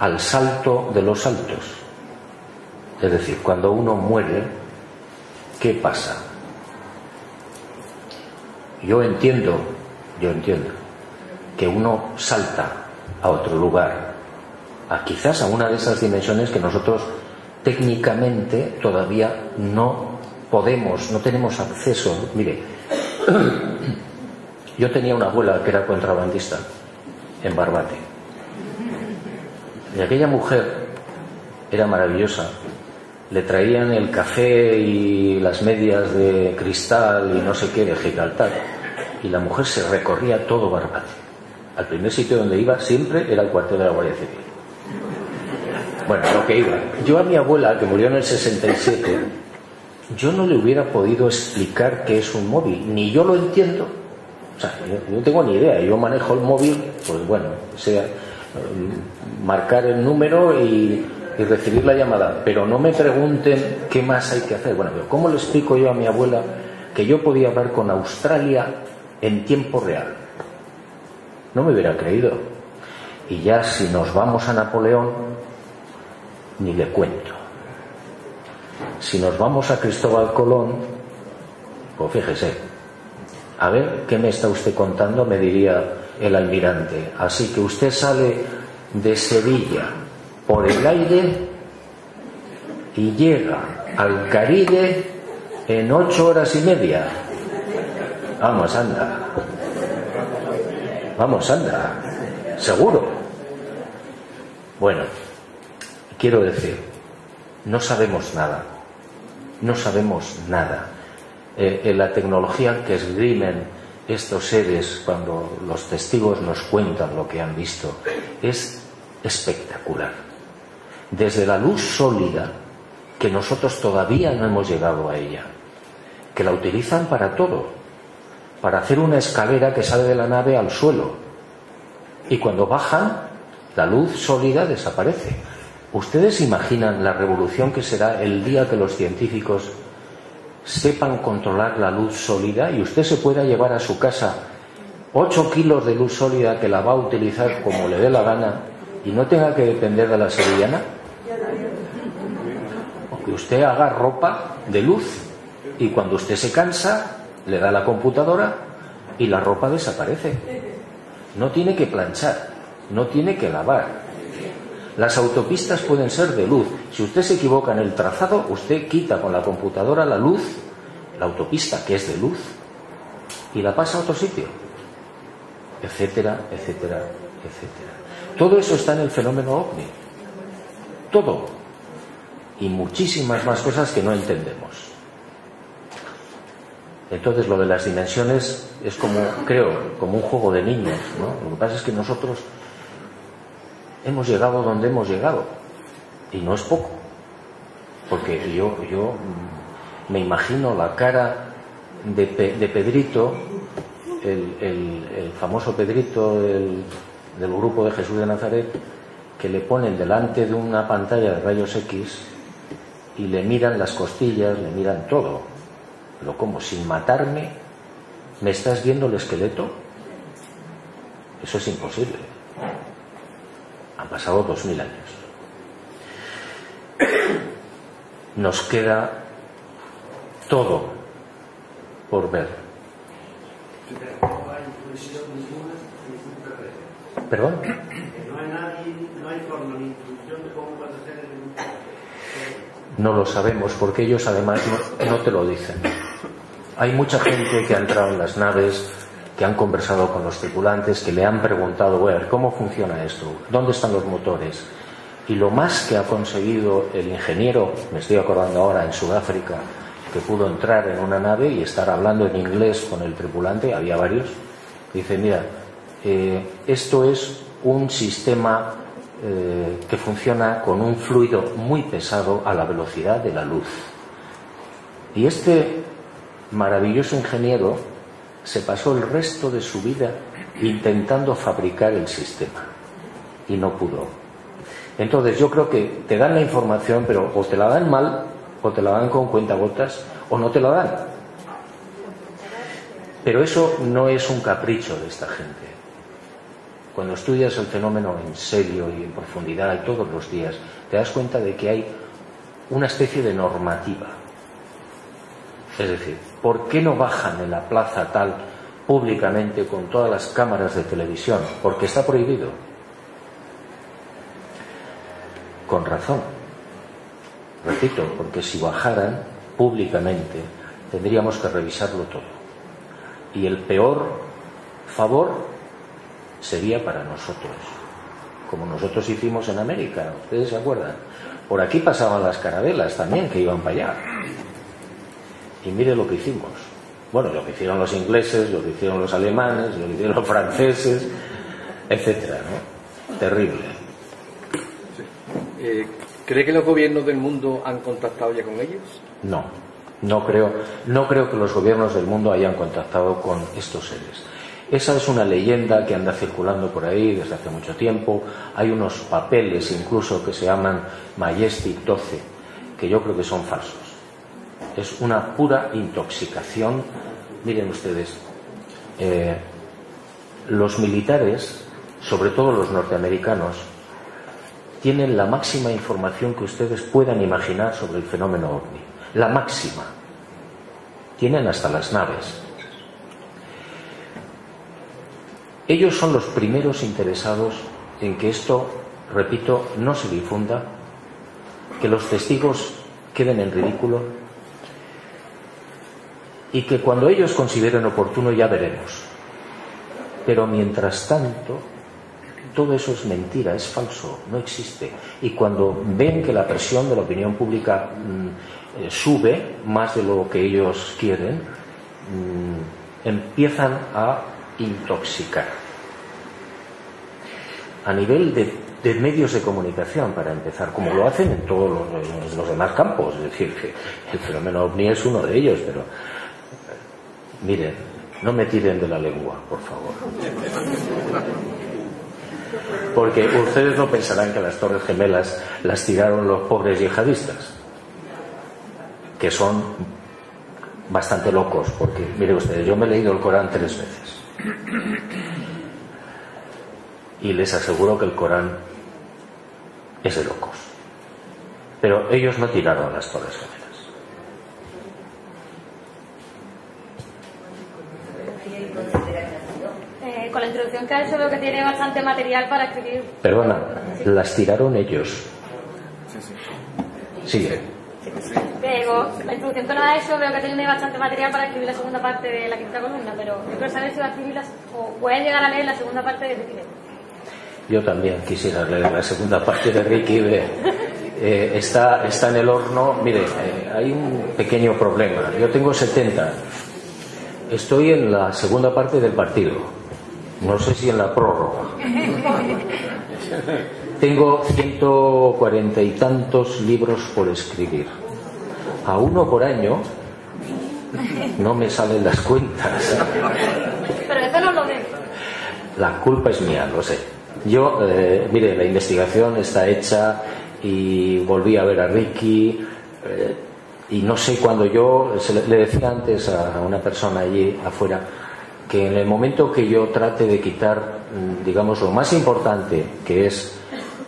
S1: al salto de los saltos. Es decir, cuando uno muere, ¿qué pasa? Yo entiendo que uno salta a otro lugar, quizás a una de esas dimensiones que nosotros técnicamente todavía no tenemos acceso. Mire, yo tenía una abuela que era contrabandista en Barbate, y aquella mujer era maravillosa le traían el café y las medias de cristal y no sé qué de Gibraltar, y la mujer se recorría todo Barbate. Al primer sitio donde iba siempre era el cuartel de la Guardia Civil. Bueno, lo que iba. Yo a mi abuela, que murió en el 67, yo no le hubiera podido explicar qué es un móvil, ni yo lo entiendo. O sea, yo no tengo ni idea. Yo manejo el móvil, pues bueno, sea marcar el número y recibir la llamada, pero no me pregunten qué más hay que hacer. Bueno, ¿cómo le explico yo a mi abuela que yo podía hablar con Australia en tiempo real? No me hubiera creído. Y ya si nos vamos a Napoleón, ni le cuento. Si nos vamos a Cristóbal Colón, pues fíjese, a ver qué me está usted contando, me diría el almirante. Así que usted sale de Sevilla por el aire y llega al Caribe en 8 horas y media. Vamos, anda. Vamos, anda. Seguro. Bueno, quiero decir, no sabemos nada. No sabemos nada. La tecnología que esgrimen estos seres cuando los testigos nos cuentan lo que han visto es espectacular. Desde la luz sólida, que nosotros todavía no hemos llegado a ella, que la utilizan para todo, para hacer una escalera que sale de la nave al suelo, y cuando bajan, la luz sólida desaparece. ¿Ustedes imaginan la revolución que será el día que los científicos sepan controlar la luz sólida y usted se pueda llevar a su casa 8 kilos de luz sólida que la va a utilizar como le dé la gana y no tenga que depender de la sevillana? O que usted haga ropa de luz y cuando usted se cansa le da la computadora y la ropa desaparece. No tiene que planchar, no tiene que lavar. Las autopistas pueden ser de luz. Si usted se equivoca en el trazado, usted quita con la computadora la luz, la autopista que es de luz, y la pasa a otro sitio, etcétera, etcétera, etcétera. Todo eso está en el fenómeno OVNI. Todo. Y muchísimas más cosas que no entendemos. Entonces lo de las dimensiones es como, creo, como un juego de niños, ¿no? Lo que pasa es que nosotros hemos llegado donde hemos llegado y no es poco, porque yo me imagino la cara de Pedrito, el famoso Pedrito del grupo de Jesús de Nazaret, que le ponen delante de una pantalla de rayos X y le miran las costillas, le miran todo, pero como sin matarme, ¿me estás viendo el esqueleto? Eso es imposible. Han pasado 2000 años. Nos queda todo por ver. ¿Perdón?
S5: No hay forma ni instrucción de cómo va a ser el...
S1: No lo sabemos porque ellos además no te lo dicen. Hay mucha gente que ha entrado en las naves, que han conversado con los tripulantes, que le han preguntado, bueno, ¿cómo funciona esto? ¿Dónde están los motores? Y lo más que ha conseguido el ingeniero, me estoy acordando ahora en Sudáfrica, que pudo entrar en una nave y estar hablando en inglés con el tripulante, había varios, dice, mira, esto es un sistema que funciona con un fluido muy pesado a la velocidad de la luz. Y este maravilloso ingeniero se pasó el resto de su vida intentando fabricar el sistema y no pudo. Entonces yo creo que te dan la información, pero o te la dan mal, o te la dan con cuentagotas, o no te la dan. Pero eso no es un capricho de esta gente. Cuando estudias el fenómeno en serio y en profundidad y todos los días, te das cuenta de que hay una especie de normativa. Es decir, ¿por qué no bajan en la plaza tal públicamente con todas las cámaras de televisión? Porque está prohibido. Con razón. Repito, porque si bajaran públicamente tendríamos que revisarlo todo. Y el peor favor sería para nosotros. como nosotros hicimos en América, ¿ustedes se acuerdan? Por aquí pasaban las carabelas también, que iban para allá. Y mire lo que hicimos. Bueno, lo que hicieron los ingleses, lo que hicieron los alemanes, lo que hicieron los franceses, etcétera, ¿no? Terrible.
S6: Sí. ¿Cree que los gobiernos del mundo han contactado ya con ellos?
S1: No creo que los gobiernos del mundo hayan contactado con estos seres. Esa es una leyenda que anda circulando por ahí desde hace mucho tiempo. Hay unos papeles incluso que se llaman Majestic 12, que yo creo que son falsos. Es una pura intoxicación. Miren ustedes, los militares, sobre todo los norteamericanos, tienen la máxima información que ustedes puedan imaginar sobre el fenómeno ovni. La máxima. Tienen hasta las naves. Ellos son los primeros interesados en que esto, repito, no se difunda, que los testigos queden en ridículo y que cuando ellos consideren oportuno ya veremos. Pero mientras tanto, todo eso es mentira, es falso, no existe. Y cuando ven que la presión de la opinión pública sube más de lo que ellos quieren, empiezan a intoxicar. A nivel de medios de comunicación, para empezar, como lo hacen en todos los demás campos. Es decir, que el fenómeno ovni es uno de ellos, pero miren, no me tiren de la lengua, por favor. Porque ustedes no pensarán que las Torres Gemelas las tiraron los pobres yihadistas, que son bastante locos, porque, mire ustedes, yo me he leído el Corán 3 veces y les aseguro que el Corán es de locos, pero ellos no tiraron las Torres Gemelas.
S7: Con la introducción que ha hecho veo que tiene bastante material para escribir.
S1: Perdona, las tiraron ellos. Sigue.
S7: La introducción que nos ha hecho veo que tiene bastante material para escribir la segunda parte de la quinta columna, pero yo quiero saber si va a escribir o puede llegar a leer la segunda parte de Ricky.
S1: Yo también quisiera leer la segunda parte de Ricky. Está en el horno. Mire, hay un pequeño problema. Yo tengo 70. Estoy en la segunda parte del partido. No sé si en la prórroga. Tengo 140 y tantos libros por escribir. A uno por año no me salen las cuentas.
S7: Pero eso no lo ve.
S1: La culpa es mía, lo sé. Yo, mire, la investigación está hecha y volví a ver a Ricky y no sé cuándo le decía antes a una persona allí afuera que en el momento que yo trate de quitar, digamos, lo más importante, que es,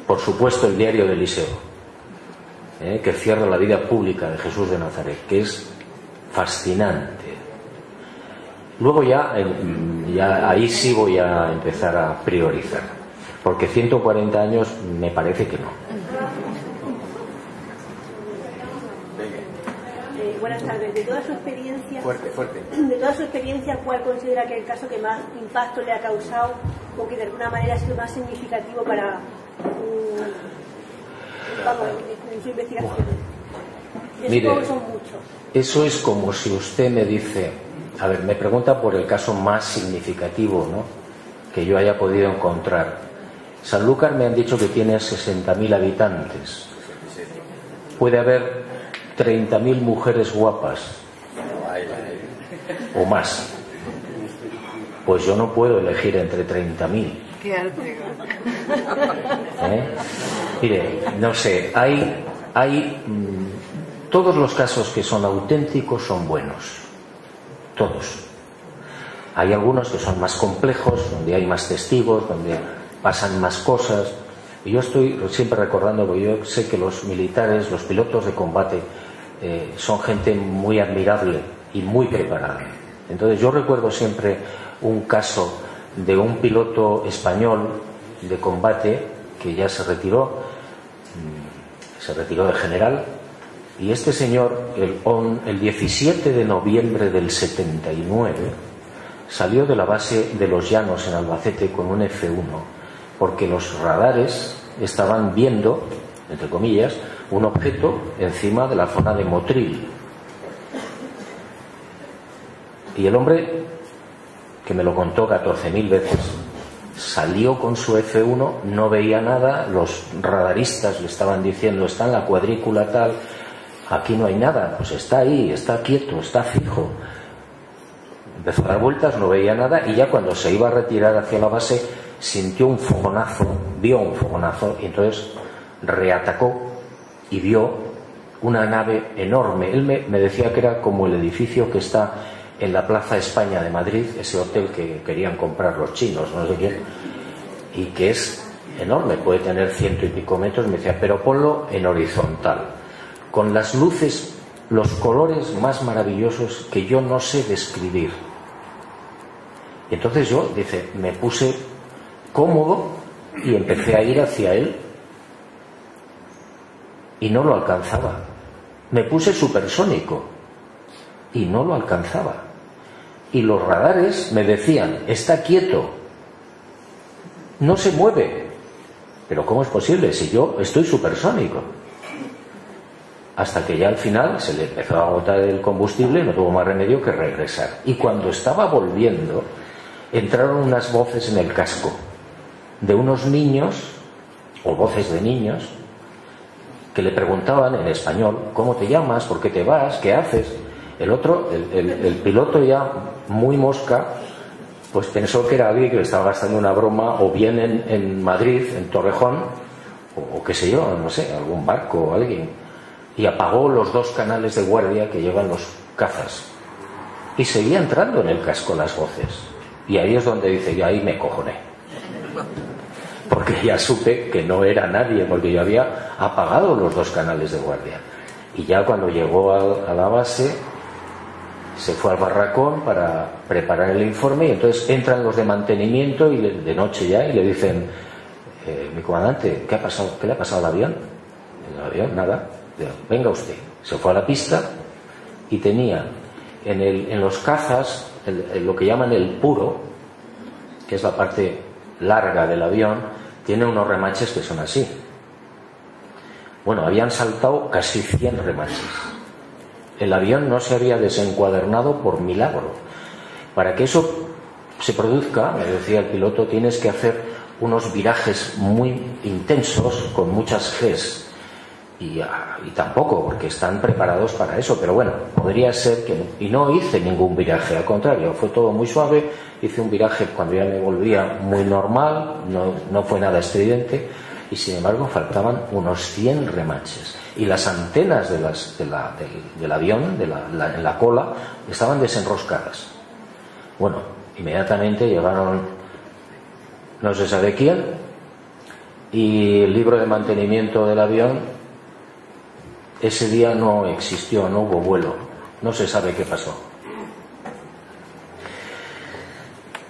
S1: por supuesto, el diario de Eliseo, que cierra la vida pública de Jesús de Nazaret, que es fascinante. Luego ya ahí sí voy a empezar a priorizar, porque 140 años me parece que no.
S8: Buenas tardes. De toda su experiencia,
S6: Fuerte.
S8: De toda su experiencia, ¿cuál considera que es el caso que más impacto le ha causado o que de alguna manera ha sido más significativo para en su investigación?
S1: Mire,
S8: son muchos.
S1: Eso es como si usted me dice, a ver, me pregunta por el caso más significativo, ¿no?, que yo haya podido encontrar. Sanlúcar me han dicho que tiene 60.000 habitantes. Puede haber 30.000 mujeres guapas o más. Pues yo no puedo elegir entre 30.000. Mire, no sé, hay todos los casos que son auténticos son buenos, todos. Hay algunos que son más complejos, donde hay más testigos, donde pasan más cosas. Y yo estoy siempre recordando, porque yo sé que los militares, los pilotos de combate, son gente muy admirable y muy preparada. Entonces yo recuerdo siempre un caso de un piloto español de combate que ya se retiró de general, y este señor el 17 de noviembre del 79 salió de la base de Los Llanos en Albacete con un F1, porque los radares estaban viendo, entre comillas, un objeto encima de la zona de Motril. Y el hombre, que me lo contó 14.000 veces, salió con su F1, no veía nada, los radaristas le estaban diciendo, está en la cuadrícula tal, aquí no hay nada, pues está ahí, está quieto, está fijo. Empezó a dar vueltas, no veía nada, y ya cuando se iba a retirar hacia la base sintió un fogonazo, vio un fogonazo, y entonces reatacó y vio una nave enorme. Él me decía que era como el edificio que está en la Plaza España de Madrid, ese hotel que querían comprar los chinos, no sé quién, y que es enorme, puede tener 100 y pico metros. Me decía, pero ponlo en horizontal, con las luces, los colores más maravillosos que yo no sé describir. Y entonces yo, dice, me puse cómodo y empecé a ir hacia él y no lo alcanzaba. Me puse supersónico y no lo alcanzaba. Y los radares me decían, está quieto, no se mueve. Pero ¿cómo es posible si yo estoy supersónico? Hasta que ya al final se le empezó a agotar el combustible y no tuvo más remedio que regresar. Y cuando estaba volviendo, entraron unas voces en el casco de unos niños, o voces de niños, que le preguntaban en español, ¿cómo te llamas? ¿Por qué te vas? ¿Qué haces? El otro, el piloto, ya muy mosca, pues pensó que era alguien que le estaba gastando una broma, o bien en Madrid, en Torrejón, o qué sé yo, no sé, algún barco o alguien, y apagó los 2 canales de guardia que llevan los cazas, y seguía entrando en el casco las voces, y ahí es donde dice, yo ahí me cojoné, porque ya supe que no era nadie, porque yo había apagado los 2 canales de guardia. Y ya cuando llegó a la base, se fue al barracón para preparar el informe, y entonces entran los de mantenimiento y de noche ya, y le dicen, mi comandante, ¿qué ha pasado? ¿Qué le ha pasado al avión? El avión, nada. Venga usted. Se fue a la pista y tenía en los cazas lo que llaman el puro, que es la parte larga del avión, tiene unos remaches que son así. Bueno, habían saltado casi 100 remaches. El avión no se había desencuadernado por milagro. Para que eso se produzca, me decía el piloto, tienes que hacer unos virajes muy intensos con muchas Gs. Y tampoco, porque están preparados para eso. Pero bueno, podría ser que... Y no hice ningún viraje, al contrario, fue todo muy suave. Hice un viraje cuando ya me volvía muy normal, no fue nada estridente. Y sin embargo faltaban unos 100 remaches. Y las antenas del avión, en la cola, estaban desenroscadas. Bueno, inmediatamente llegaron no se sabe quién, y el libro de mantenimiento del avión ese día no existió, no hubo vuelo, no se sabe qué pasó.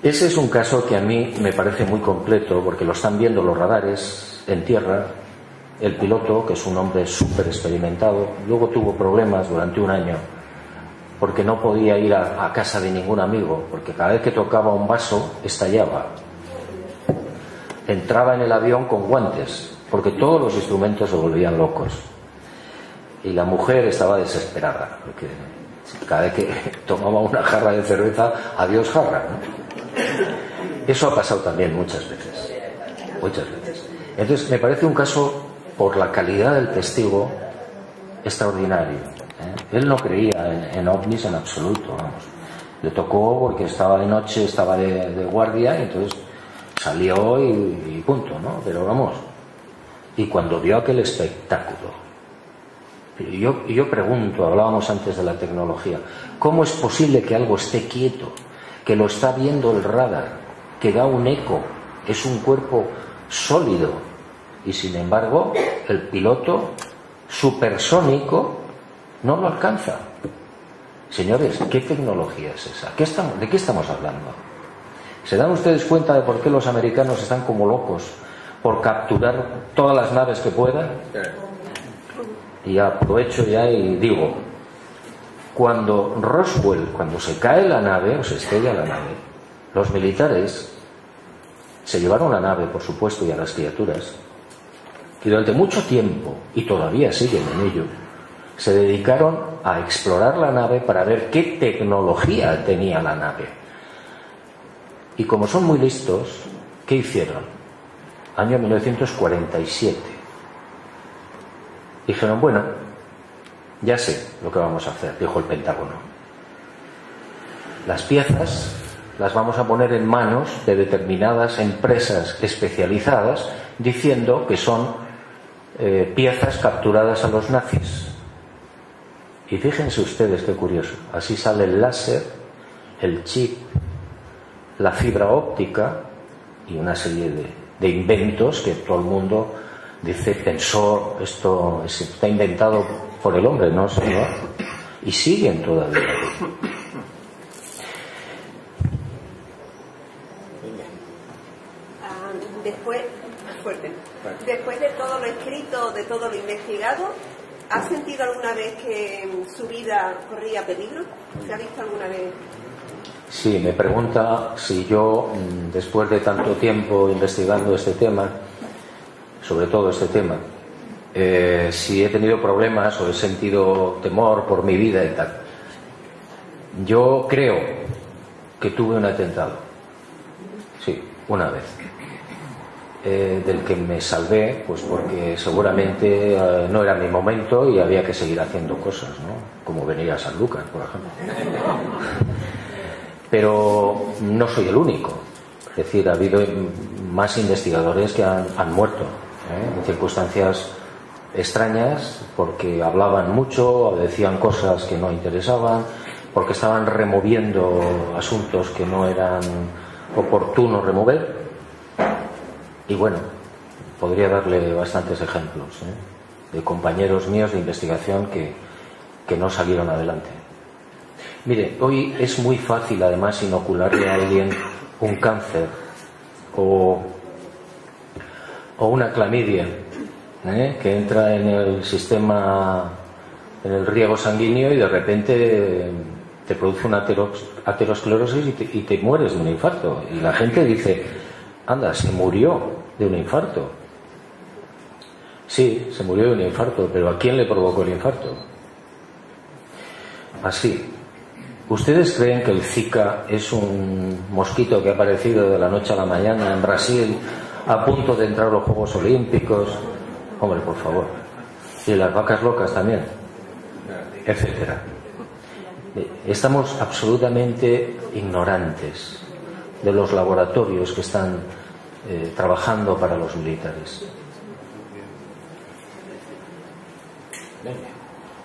S1: Ese es un caso que a mí me parece muy completo, porque lo están viendo los radares en tierra. El piloto, que es un hombre súper experimentado, luego tuvo problemas durante un año porque no podía ir a casa de ningún amigo, porque cada vez que tocaba un vaso estallaba. Entraba en el avión con guantes porque todos los instrumentos se volvían locos, y la mujer estaba desesperada porque cada vez que tomaba una jarra de cerveza, adiós jarra, ¿no? Eso ha pasado también muchas veces. Entonces me parece un caso, por la calidad del testigo, extraordinario. Él no creía en ovnis en absoluto, vamos. Le tocó porque estaba de noche, estaba de guardia, y entonces salió y punto, ¿no? Pero vamos, y cuando vio aquel espectáculo, yo pregunto, hablábamos antes de la tecnología, ¿cómo es posible que algo esté quieto, que lo está viendo el radar, que da un eco, es un cuerpo sólido, y sin embargo el piloto supersónico no lo alcanza? Señores, ¿qué tecnología es esa? ¿De qué estamos hablando? ¿Se dan ustedes cuenta de por qué los americanos están como locos por capturar todas las naves que puedan? Y aprovecho ya y digo, cuando Roswell, cuando se cae la nave o se estrella la nave, los militares Se llevaron la nave, por supuesto, y a las criaturas. Y durante mucho tiempo, y todavía siguen en ello, se dedicaron a explorar la nave para ver qué tecnología tenía la nave. Y como son muy listos, ¿qué hicieron? Año 1947. Dijeron, bueno, ya sé lo que vamos a hacer, dijo el Pentágono. Las piezas las vamos a poner en manos de determinadas empresas especializadas, diciendo que son piezas capturadas a los nazis. Y fíjense ustedes qué curioso, así sale el láser, el chip, la fibra óptica y una serie de inventos que todo el mundo dice, pensó, esto está inventado por el hombre, ¿no, señor? Y siguen todavía.
S9: Después de todo lo escrito, de todo lo investigado, ¿ha sentido alguna vez que su vida corría peligro? ¿Se ha visto alguna vez?
S1: Sí, me pregunta si yo, después de tanto tiempo investigando este tema, sobre todo este tema, si he tenido problemas o he sentido temor por mi vida y tal. Yo creo que tuve un atentado. Sí, una vez. Del que me salvé, pues porque seguramente no era mi momento y había que seguir haciendo cosas, ¿no? Como venir a San Lucas, por ejemplo. Pero no soy el único. Es decir, ha habido más investigadores que han muerto, en circunstancias extrañas, porque hablaban mucho o decían cosas que no interesaban, porque estaban removiendo asuntos que no eran oportunos remover. Y bueno, podría darle bastantes ejemplos de compañeros míos de investigación que no salieron adelante. Mire, hoy es muy fácil además inocularle a alguien un cáncer o una clamidia que entra en el sistema, en el riego sanguíneo, y de repente te produce una aterosclerosis y te mueres de un infarto. Y la gente dice, anda, se murió de un infarto. Sí, se murió de un infarto, pero ¿a quién le provocó el infarto? Así. ¿Ustedes creen que el Zika es un mosquito que ha aparecido de la noche a la mañana en Brasil, a punto de entrar a los Juegos Olímpicos? Hombre, por favor. Y las vacas locas también, etcétera. Estamos absolutamente ignorantes de los laboratorios que están trabajando para los militares.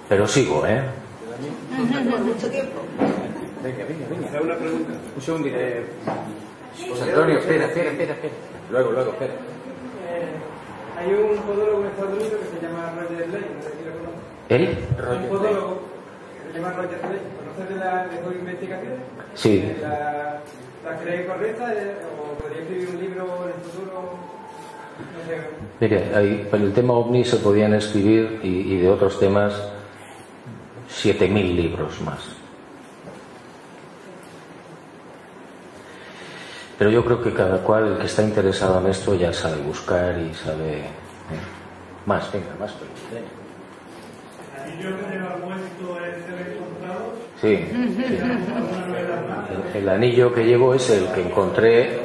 S1: Pero sigo,
S9: Por mucho tiempo.
S2: ¿Hacer una pregunta?
S6: Un segundito. José Antonio, espera. Luego, espera.
S10: Hay un podólogo en Estados Unidos que se llama Roger Ley, no sé si lo conoce.
S1: ¿Él?
S10: Un podólogo que se llama Roger Ley. ¿Conoces de sus investigaciones?
S1: Sí.
S10: ¿La cree correcta o podría escribir un libro en el futuro? No sé.
S1: Mire, para el tema OVNI se podían escribir, y de otros temas, 7.000 libros más. Pero yo creo que cada cual, el que está interesado en esto, ya sabe buscar y sabe... Más, venga, más.
S11: ¿El anillo que lleva puesto es el encontrado?
S1: Sí. El anillo que llevo es el que encontré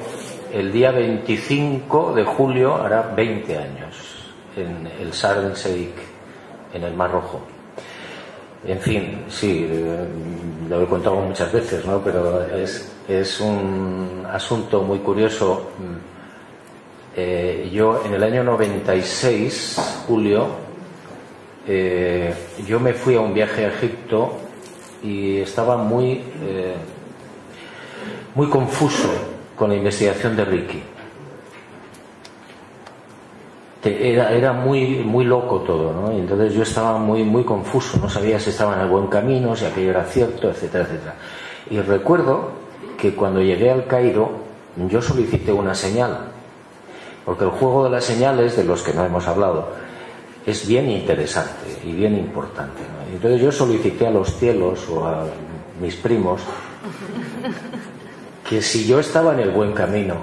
S1: el día 25 de julio, hará 20 años, en el Sharm el Sheikh, en el Mar Rojo. En fin, sí, lo he contado muchas veces, ¿no? Pero es un asunto muy curioso. Yo en el año 96, julio, yo me fui a un viaje a Egipto y estaba muy confuso con la investigación de Ricky. Era muy loco todo, ¿no? Y entonces yo estaba muy confuso, no sabía si estaba en el buen camino, si aquello era cierto, etcétera, etcétera. Y recuerdo que cuando llegué al Cairo yo solicité una señal, porque el juego de las señales, de los que no hemos hablado, es bien interesante y bien importante, ¿no? Y entonces yo solicité a los cielos o a mis primos que si yo estaba en el buen camino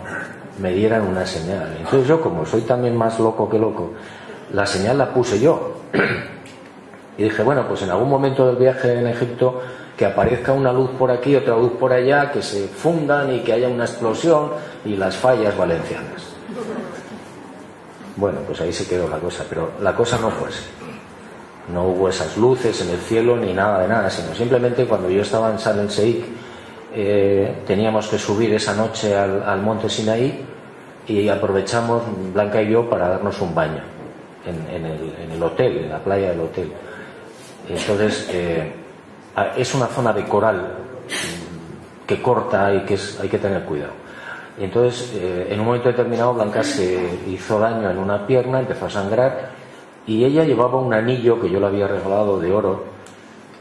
S1: me dieran una señal. Entonces yo, como soy también más loco que loco, la señal la puse yo. Y dije, bueno, pues en algún momento del viaje en Egipto, que aparezca una luz por aquí, otra luz por allá, que se fundan y que haya una explosión y las fallas valencianas. Bueno, pues ahí se quedó la cosa, pero la cosa no fue así. No hubo esas luces en el cielo ni nada de nada, sino simplemente cuando yo estaba en Sharm el Sheikh, teníamos que subir esa noche al monte Sinaí y aprovechamos, Blanca y yo, para darnos un baño en el hotel, en la playa del hotel. Entonces, es una zona de coral que corta y que hay que tener cuidado. Y entonces, en un momento determinado, Blanca se hizo daño en una pierna, empezó a sangrar, y ella llevaba un anillo que yo le había regalado de oro.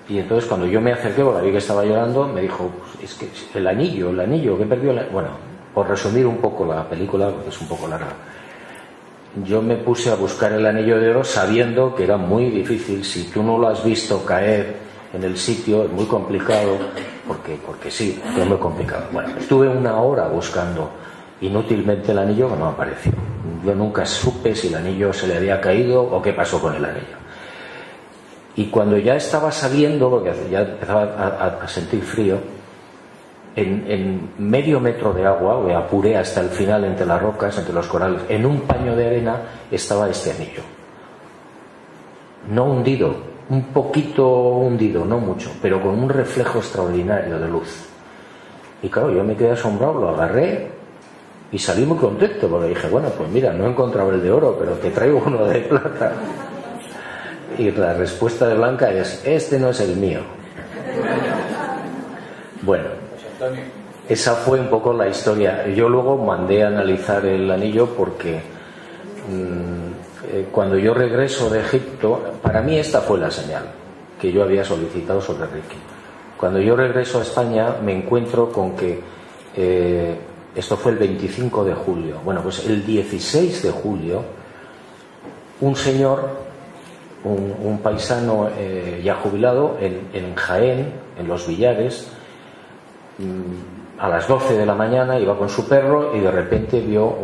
S1: Y entonces, cuando yo me acerqué, porque la vi que estaba llorando, me dijo, pues, es que el anillo, que perdió Bueno, por resumir un poco la película, porque es un poco larga, yo me puse a buscar el anillo de oro sabiendo que era muy difícil. Si tú no lo has visto caer en el sitio, es muy complicado, porque sí, es muy complicado. Bueno, estuve una hora buscando inútilmente el anillo, que no apareció. Yo nunca supe si el anillo se le había caído o qué pasó con el anillo. Y cuando ya estaba saliendo, porque ya empezaba a sentir frío, en medio metro de agua, me apuré hasta el final entre las rocas, entre los corales, en un paño de arena estaba este anillo. No hundido, un poquito hundido, no mucho, pero con un reflejo extraordinario de luz. Y claro, yo me quedé asombrado, lo agarré y salí muy contento, porque dije, bueno, pues mira, no he encontrado el de oro, pero te traigo uno de plata. Y la respuesta de Blanca es, este no es el mío. Bueno, esa fue un poco la historia. Yo luego mandé a analizar el anillo porque cuando yo regreso de Egipto, para mí esta fue la señal que yo había solicitado sobre Ricky. Cuando yo regreso a España me encuentro con que esto fue el 25 de julio. Bueno, pues el 16 de julio un señor, un paisano ya jubilado en Jaén, en Los Villares, a las 12 de la mañana iba con su perro y de repente vio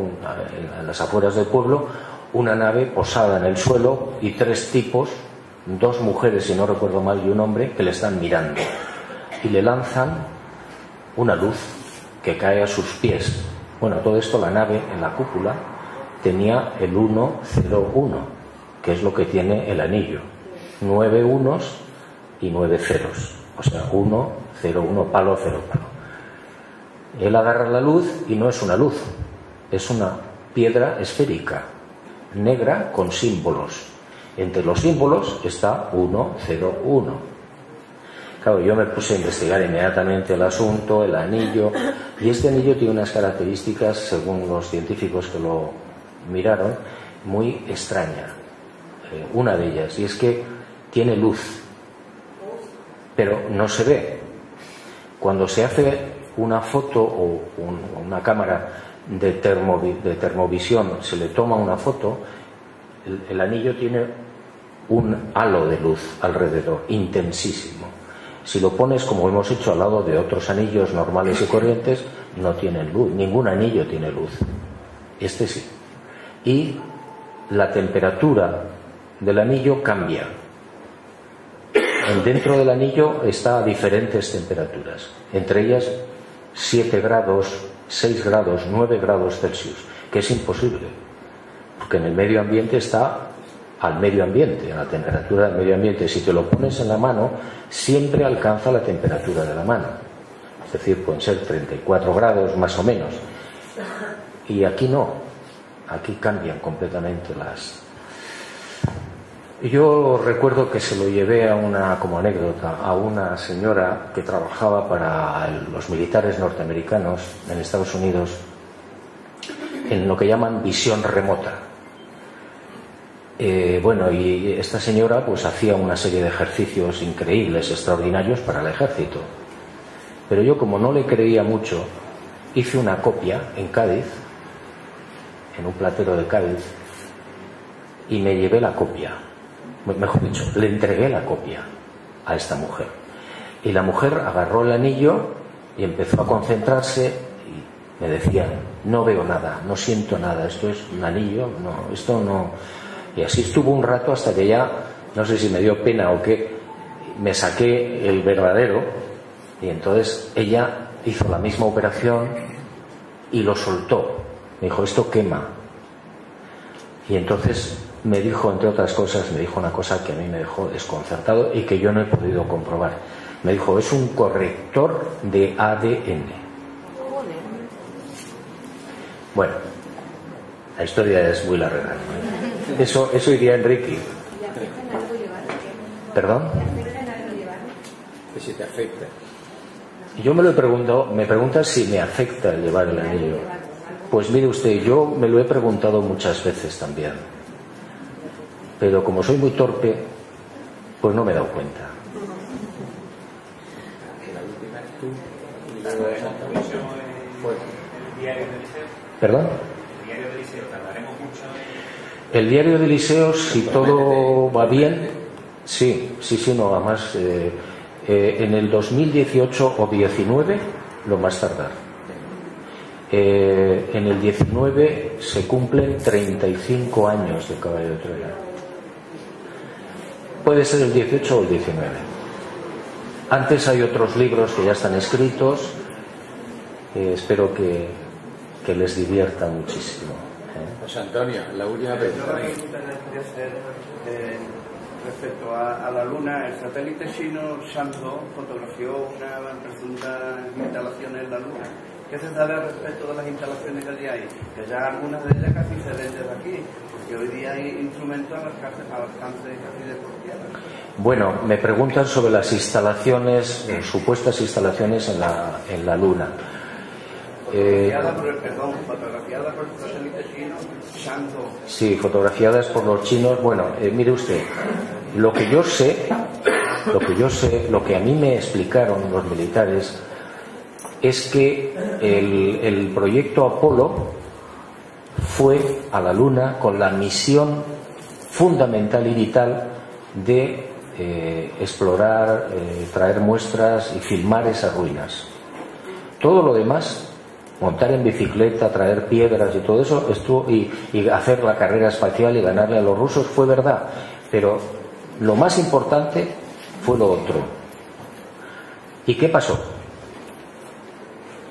S1: en las afueras del pueblo una nave posada en el suelo y 3 tipos, 2 mujeres si no recuerdo mal y un hombre, que le están mirando y le lanzan una luz que cae a sus pies. Bueno, todo esto, la nave en la cúpula tenía el 101, que es lo que tiene el anillo, 9 unos y 9 ceros, o sea, 1, 0, 1, palo, 0, palo. Él agarra la luz y no es una luz, es una piedra esférica, negra con símbolos. Entre los símbolos está 1, 0, 1. Claro, yo me puse a investigar inmediatamente el asunto, el anillo, y este anillo tiene unas características, según los científicos que lo miraron, muy extraña. Una de ellas, y es que tiene luz, pero no se ve. Cuando se hace una foto o una cámara de termovisión, se le toma una foto, el anillo tiene un halo de luz alrededor, intensísimo. Si lo pones, como hemos hecho, al lado de otros anillos normales y corrientes, no tienen luz, ningún anillo tiene luz. Este sí. Y la temperatura del anillo cambia. Dentro del anillo está a diferentes temperaturas, entre ellas 7 grados, 6 grados, 9 grados Celsius, que es imposible, porque en el medio ambiente está al medio ambiente, a la temperatura del medio ambiente. Si te lo pones en la mano, siempre alcanza la temperatura de la mano, es decir, pueden ser 34 grados más o menos, y aquí no, aquí cambian completamente las... Yo recuerdo que se lo llevé como anécdota a una señora que trabajaba para los militares norteamericanos en Estados Unidos en lo que llaman visión remota. Bueno, y esta señora pues hacía una serie de ejercicios increíbles, extraordinarios para el ejército. Pero yo, como no le creía mucho, hice una copia en Cádiz, en un platero de Cádiz, y me llevé la copia. Mejor dicho, le entregué la copia a esta mujer. Y la mujer agarró el anillo y empezó a concentrarse Me decían, no veo nada, no siento nada, esto es un anillo, no, esto no. Y así estuvo un rato hasta que ya, no sé si me dio pena o qué, me saqué el verdadero, y entonces ella hizo la misma operación y lo soltó. Me dijo, esto quema. Y entonces me dijo, entre otras cosas, me dijo una cosa que a mí me dejó desconcertado y que yo no he podido comprobar. Me dijo, es un corrector de ADN. Bueno, la historia es muy larga. Eso iría Enrique. ¿Perdón?
S6: Que si te afecta.
S1: Yo me lo he preguntado, me pregunta si me afecta el llevar el anillo. Pues mire usted, yo me lo he preguntado muchas veces también. Pero como soy muy torpe, pues no me he dado cuenta. ¿Perdón? El diario de Eliseo, si todo va bien, sí, no, además en el 2018 o 19, lo más tardar. En el 19 se cumplen 35 años del Caballo de Troya. Puede ser el 18 o el 19. Antes hay otros libros que ya están escritos. Espero que les divierta muchísimo.
S6: José Antonio, la última pregunta.
S2: Yo quería hacer respecto a la Luna. El satélite chino Shenzhou fotografió una presunta instalación en la Luna. ¿Qué se sabe respecto de las instalaciones que allí hay? Que ya algunas de ellas casi se ven desde aquí, porque hoy día hay instrumentos al alcance casi de cualquiera.
S1: Bueno, me preguntan sobre las instalaciones, supuestas instalaciones en la Luna.
S2: Fotografiadas por el satélite chino Shenzhou.
S1: Sí, fotografiadas por los chinos. Bueno, mire usted, lo que yo sé, lo que a mí me explicaron los militares es que el proyecto Apolo fue a la Luna con la misión fundamental y vital de explorar, traer muestras y filmar esas ruinas. Todo lo demás, montar en bicicleta, traer piedras y todo eso, y hacer la carrera espacial y ganarle a los rusos, fue verdad. Pero lo más importante fue lo otro. ¿Y qué pasó?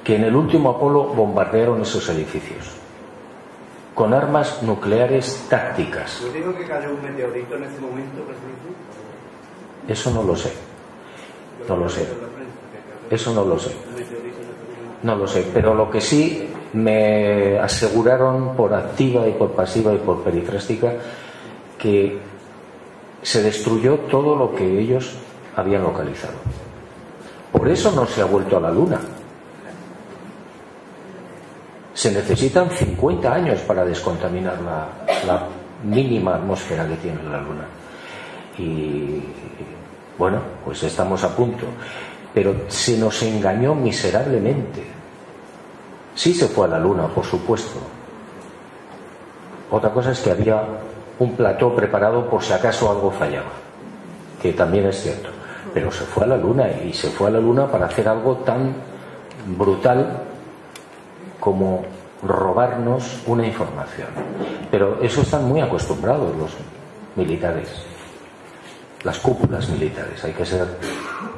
S1: Que en el último Apolo bombardearon esos edificios con armas nucleares tácticas.
S2: ¿Yo digo que cayó un meteorito en ese momento?
S1: Eso no lo sé. No lo sé. Eso no lo sé. No lo sé, pero lo que sí me aseguraron por activa y por pasiva y por perifrástica que se destruyó todo lo que ellos habían localizado. Por eso no se ha vuelto a la Luna. Se necesitan 50 años para descontaminar la mínima atmósfera que tiene la Luna. Y bueno, pues estamos a punto. Pero se nos engañó miserablemente. Sí se fue a la Luna, por supuesto. Otra cosa es que había un plató preparado por si acaso algo fallaba, que también es cierto. Pero se fue a la Luna, y se fue a la Luna para hacer algo tan brutal como robarnos una información. Pero eso están muy acostumbrados los militares, las cúpulas militares, hay que ser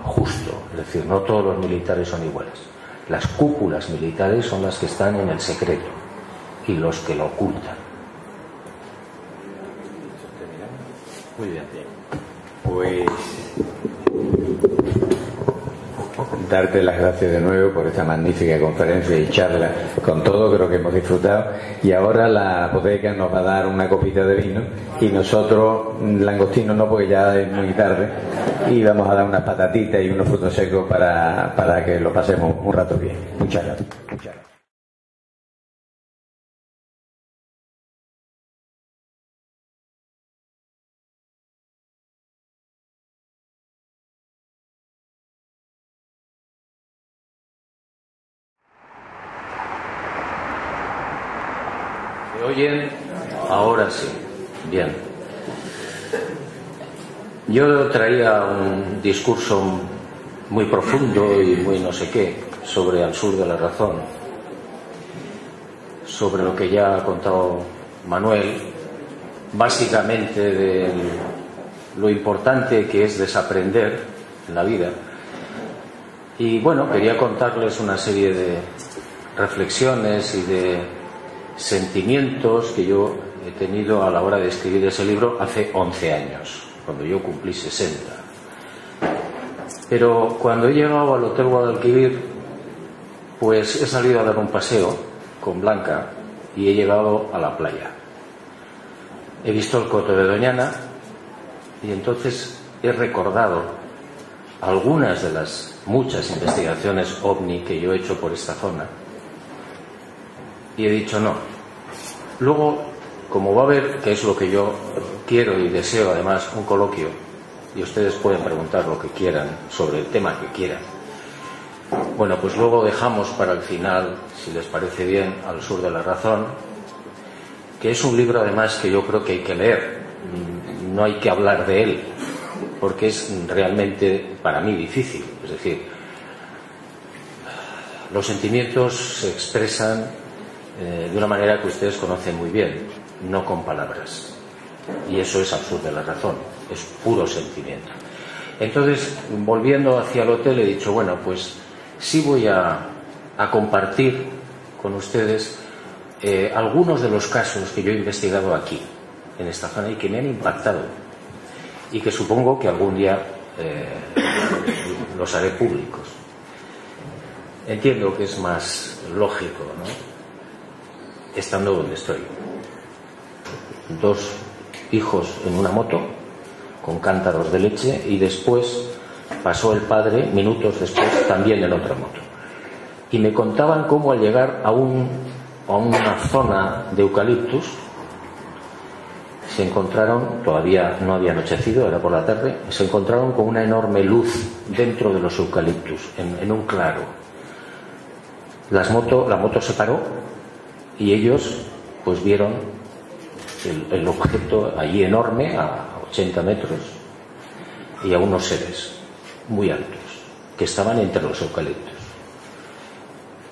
S1: justo, es decir, no todos los militares son iguales. Las cúpulas militares son las que están en el secreto y los que lo ocultan.
S6: Muy bien. Pues darte las gracias de nuevo por esta magnífica conferencia y charla. Con todo creo que hemos disfrutado, y ahora la bodega nos va a dar una copita de vino y nosotros langostinos no, porque ya es muy tarde, y vamos a dar unas patatitas y unos frutos secos para que lo pasemos un rato bien. Muchas gracias. Muchas gracias.
S1: ¿Me oyen? Ahora sí. Bien. Yo traía un discurso muy profundo y muy no sé qué sobre Al sur de la razón. sobre lo que ya ha contado Manuel, básicamente de lo importante que es desaprender en la vida. Y bueno, quería contarles una serie de reflexiones y de sentimientos que yo he tenido a la hora de escribir ese libro hace 11 años, cuando yo cumplí 60. Pero cuando he llegado al Hotel Guadalquivir, pues he salido a dar un paseo con Blanca y he llegado a la playa. He visto el coto de Doñana y entonces he recordado algunas de las muchas investigaciones OVNI que yo he hecho por esta zona y he dicho no. Luego, como va a haber, que es lo que yo quiero y deseo además, un coloquio, y ustedes pueden preguntar lo que quieran sobre el tema que quieran. Bueno, pues luego dejamos para el final, si les parece bien, Al sur de la razón, que es un libro además que yo creo que hay que leer. No hay que hablar de él, porque es realmente para mí difícil. Es decir, los sentimientos se expresan de una manera que ustedes conocen muy bien, no con palabras. Y eso es Al sur de la razón, es puro sentimiento. Entonces, volviendo hacia el hotel, he dicho, bueno, pues sí voy a compartir con ustedes algunos de los casos que yo he investigado aquí, en esta zona, y que me han impactado, y que supongo que algún día los haré públicos. Entiendo que es más lógico, ¿no?, estando donde estoy. 2 hijos en una moto con cántaros de leche, y después pasó el padre, minutos después, también en otra moto. Y me contaban cómo al llegar a una zona de eucaliptus se encontraron, todavía no había anochecido, era por la tarde, se encontraron con una enorme luz dentro de los eucaliptus, en un claro. La moto se paró y ellos pues vieron el objeto allí enorme, a 80 metros, y a unos seres muy altos que estaban entre los eucaliptos.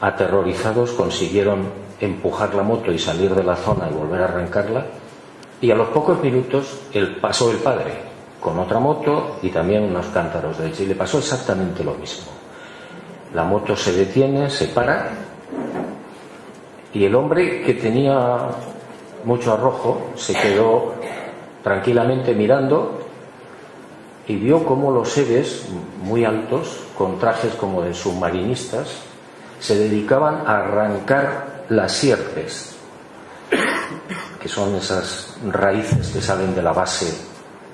S1: Aterrorizados consiguieron empujar la moto y salir de la zona y volver a arrancarla, y a los pocos minutos pasó el padre con otra moto y también unos cántaros de leche, y le pasó exactamente lo mismo. La moto se detiene, se para, y el hombre, que tenía mucho arrojo, se quedó tranquilamente mirando y vio cómo los seres muy altos, con trajes como de submarinistas, se dedicaban a arrancar las sierpes, que son esas raíces que salen de la base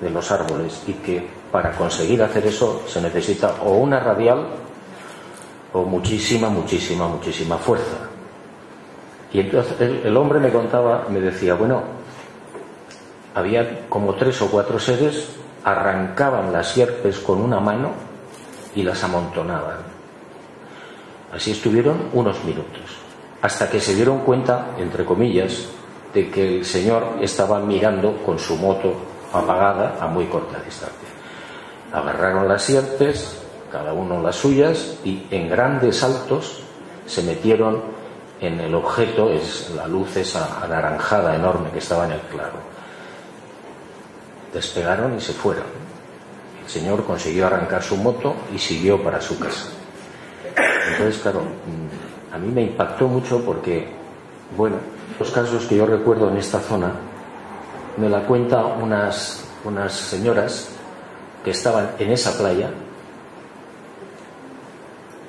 S1: de los árboles, y que para conseguir hacer eso se necesita o una radial o muchísima fuerza. Y entonces el hombre me contaba, me decía, bueno, había como 3 o 4 seres, arrancaban las sierpes con una mano y las amontonaban. Así estuvieron unos minutos, hasta que se dieron cuenta, entre comillas, de que el señor estaba mirando con su moto apagada a muy corta distancia. Agarraron las sierpes, cada uno las suyas, y en grandes saltos se metieron en el objeto, es la luz esa anaranjada enorme que estaba en el claro. Despegaron y se fueron. El señor consiguió arrancar su moto y siguió para su casa. Entonces, claro, a mí me impactó mucho porque, bueno, los casos que yo recuerdo en esta zona me la cuentan unas señoras que estaban en esa playa,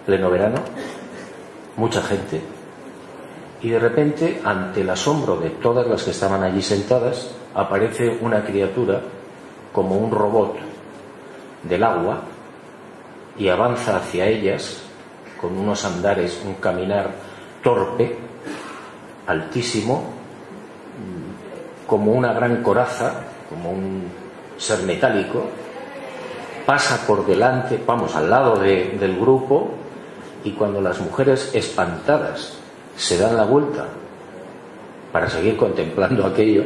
S1: pleno verano, mucha gente, y de repente, ante el asombro de todas las que estaban allí sentadas, aparece una criatura como un robot del agua y avanza hacia ellas con unos andares, un caminar torpe, altísimo, como una gran coraza, como un ser metálico, pasa por delante, vamos, al lado del grupo, y cuando las mujeres espantadas se dan la vuelta para seguir contemplando aquello,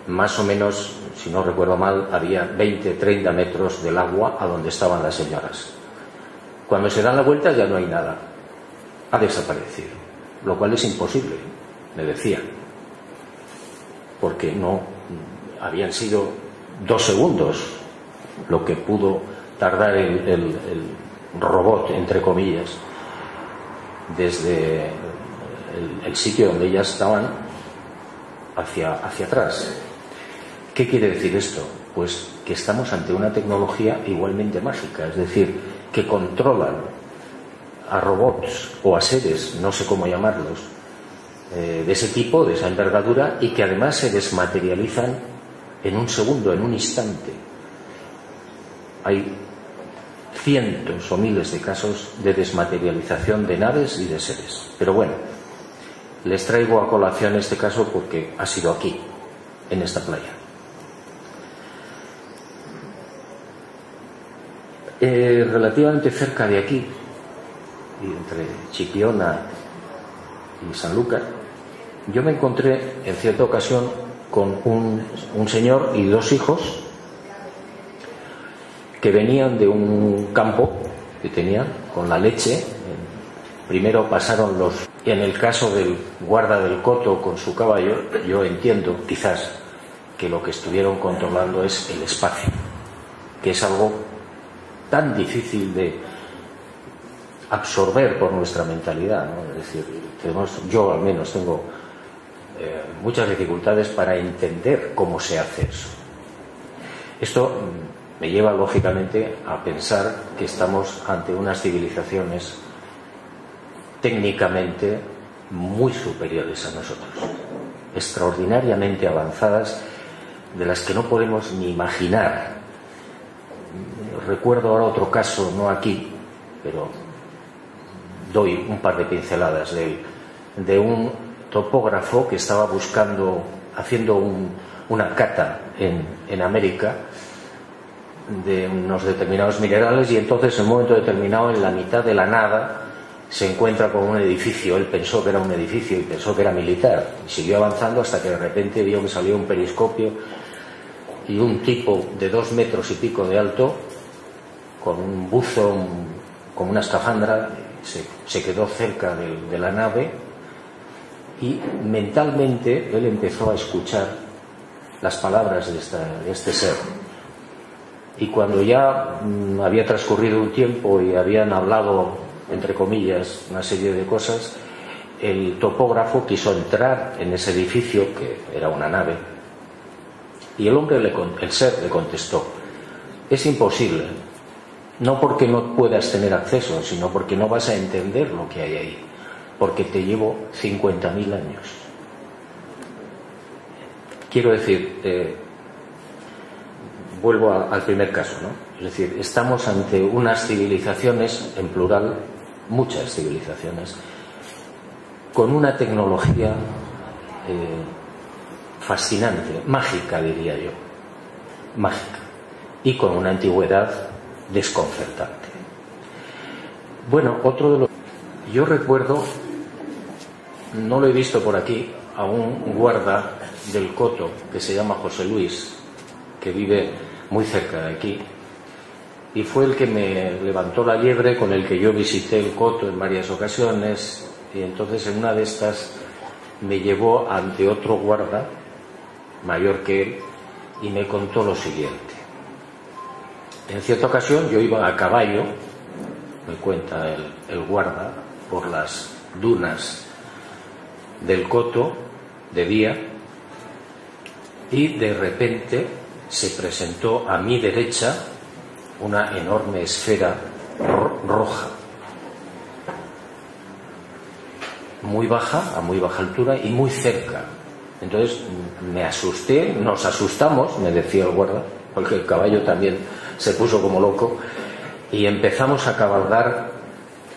S1: más o menos, si no recuerdo mal, había 20-30 metros del agua a donde estaban las señoras. Cuando se dan la vuelta ya no hay nada, ha desaparecido. lo cual es imposible, me decía, porque no habían sido 2 segundos lo que pudo tardar el robot, entre comillas, desde el sitio donde ellas estaban hacia atrás. ¿Qué quiere decir esto? Pues que estamos ante una tecnología igualmente mágica, es decir, que controlan a robots o a seres, no sé cómo llamarlos, de ese tipo, de esa envergadura, y que además se desmaterializan en un segundo, en un instante. Hay cientos o miles de casos de desmaterialización de naves y de seres. Pero bueno, les traigo a colación este caso porque ha sido aquí, en esta playa. Relativamente cerca de aquí, entre Chipiona y Sanlúcar, yo me encontré en cierta ocasión con un señor y 2 hijos que venían de un campo que tenían con la leche. Primero pasaron y en el caso del guarda del coto con su caballo, yo entiendo quizás que lo que estuvieron controlando es el espacio, que es algo tan difícil de absorber por nuestra mentalidad, ¿no? Es decir, yo al menos tengo muchas dificultades para entender cómo se hace eso. Esto me lleva lógicamente a pensar que estamos ante unas civilizaciones técnicamente muy superiores a nosotros, extraordinariamente avanzadas, de las que no podemos ni imaginar. Recuerdo ahora otro caso, no aquí, pero doy un par de pinceladas de un topógrafo que estaba haciendo una cata en América de unos determinados minerales, y entonces en un momento determinado, en la mitad de la nada, se encuentra con un edificio. Él pensó que era un edificio y pensó que era militar, y siguió avanzando hasta que de repente vio que salió un periscopio y un tipo de 2 metros y pico de alto, con un buzo, con una escafandra, se quedó cerca de la nave, y mentalmente él empezó a escuchar las palabras de este ser. Y cuando ya había transcurrido un tiempo y habían hablado, entre comillas, una serie de cosas, el topógrafo quiso entrar en ese edificio, que era una nave, y el ser le contestó: es imposible, no porque no puedas tener acceso, sino porque no vas a entender lo que hay ahí, porque te llevo 50.000 años. Quiero decir, vuelvo al primer caso, ¿no? Es decir, estamos ante unas civilizaciones, en plural, muchas civilizaciones, con una tecnología fascinante, mágica, diría yo, mágica, y con una antigüedad desconcertante. Bueno, yo recuerdo, no lo he visto por aquí, a un guarda del coto que se llama José Luis, que vive muy cerca de aquí, y fue el que me levantó la liebre, con el que yo visité el coto en varias ocasiones, y entonces en una de estas me llevó ante otro guarda mayor que él y me contó lo siguiente. En cierta ocasión yo iba a caballo, me cuenta el guarda, por las dunas del coto de día, y de repente se presentó a mi derecha una enorme esfera roja, muy baja, a muy baja altura y muy cerca. Entonces me asusté, nos asustamos, me decía el guarda, porque el caballo también se puso como loco, y empezamos a cabalgar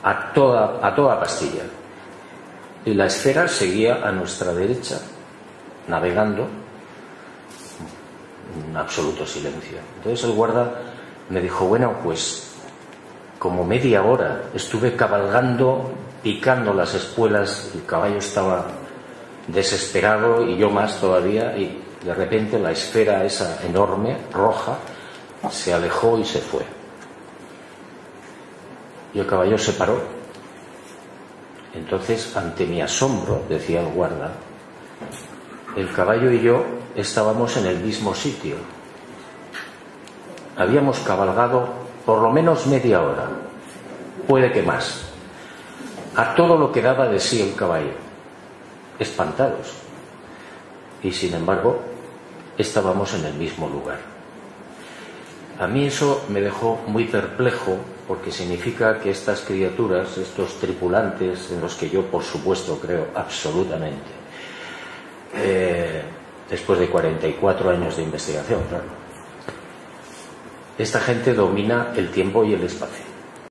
S1: a toda pastilla, y la esfera seguía a nuestra derecha, navegando en absoluto silencio. Entonces el guarda me dijo: bueno, pues como media hora estuve cabalgando, picando las espuelas, el caballo estaba desesperado y yo más todavía, y de repente la esfera esa enorme, roja, se alejó y se fue. Y el caballo se paró Entonces, ante mi asombro, decía el guarda, el caballo y yo estábamos en el mismo sitio. Habíamos cabalgado por lo menos media hora, puede que más, a todo lo que daba de sí el caballo, espantados. Y sin embargo, estábamos en el mismo lugar. A mí eso me dejó muy perplejo, porque significa que estas criaturas, estos tripulantes, en los que yo por supuesto creo absolutamente, después de 44 años de investigación, claro, esta gente domina el tiempo y el espacio.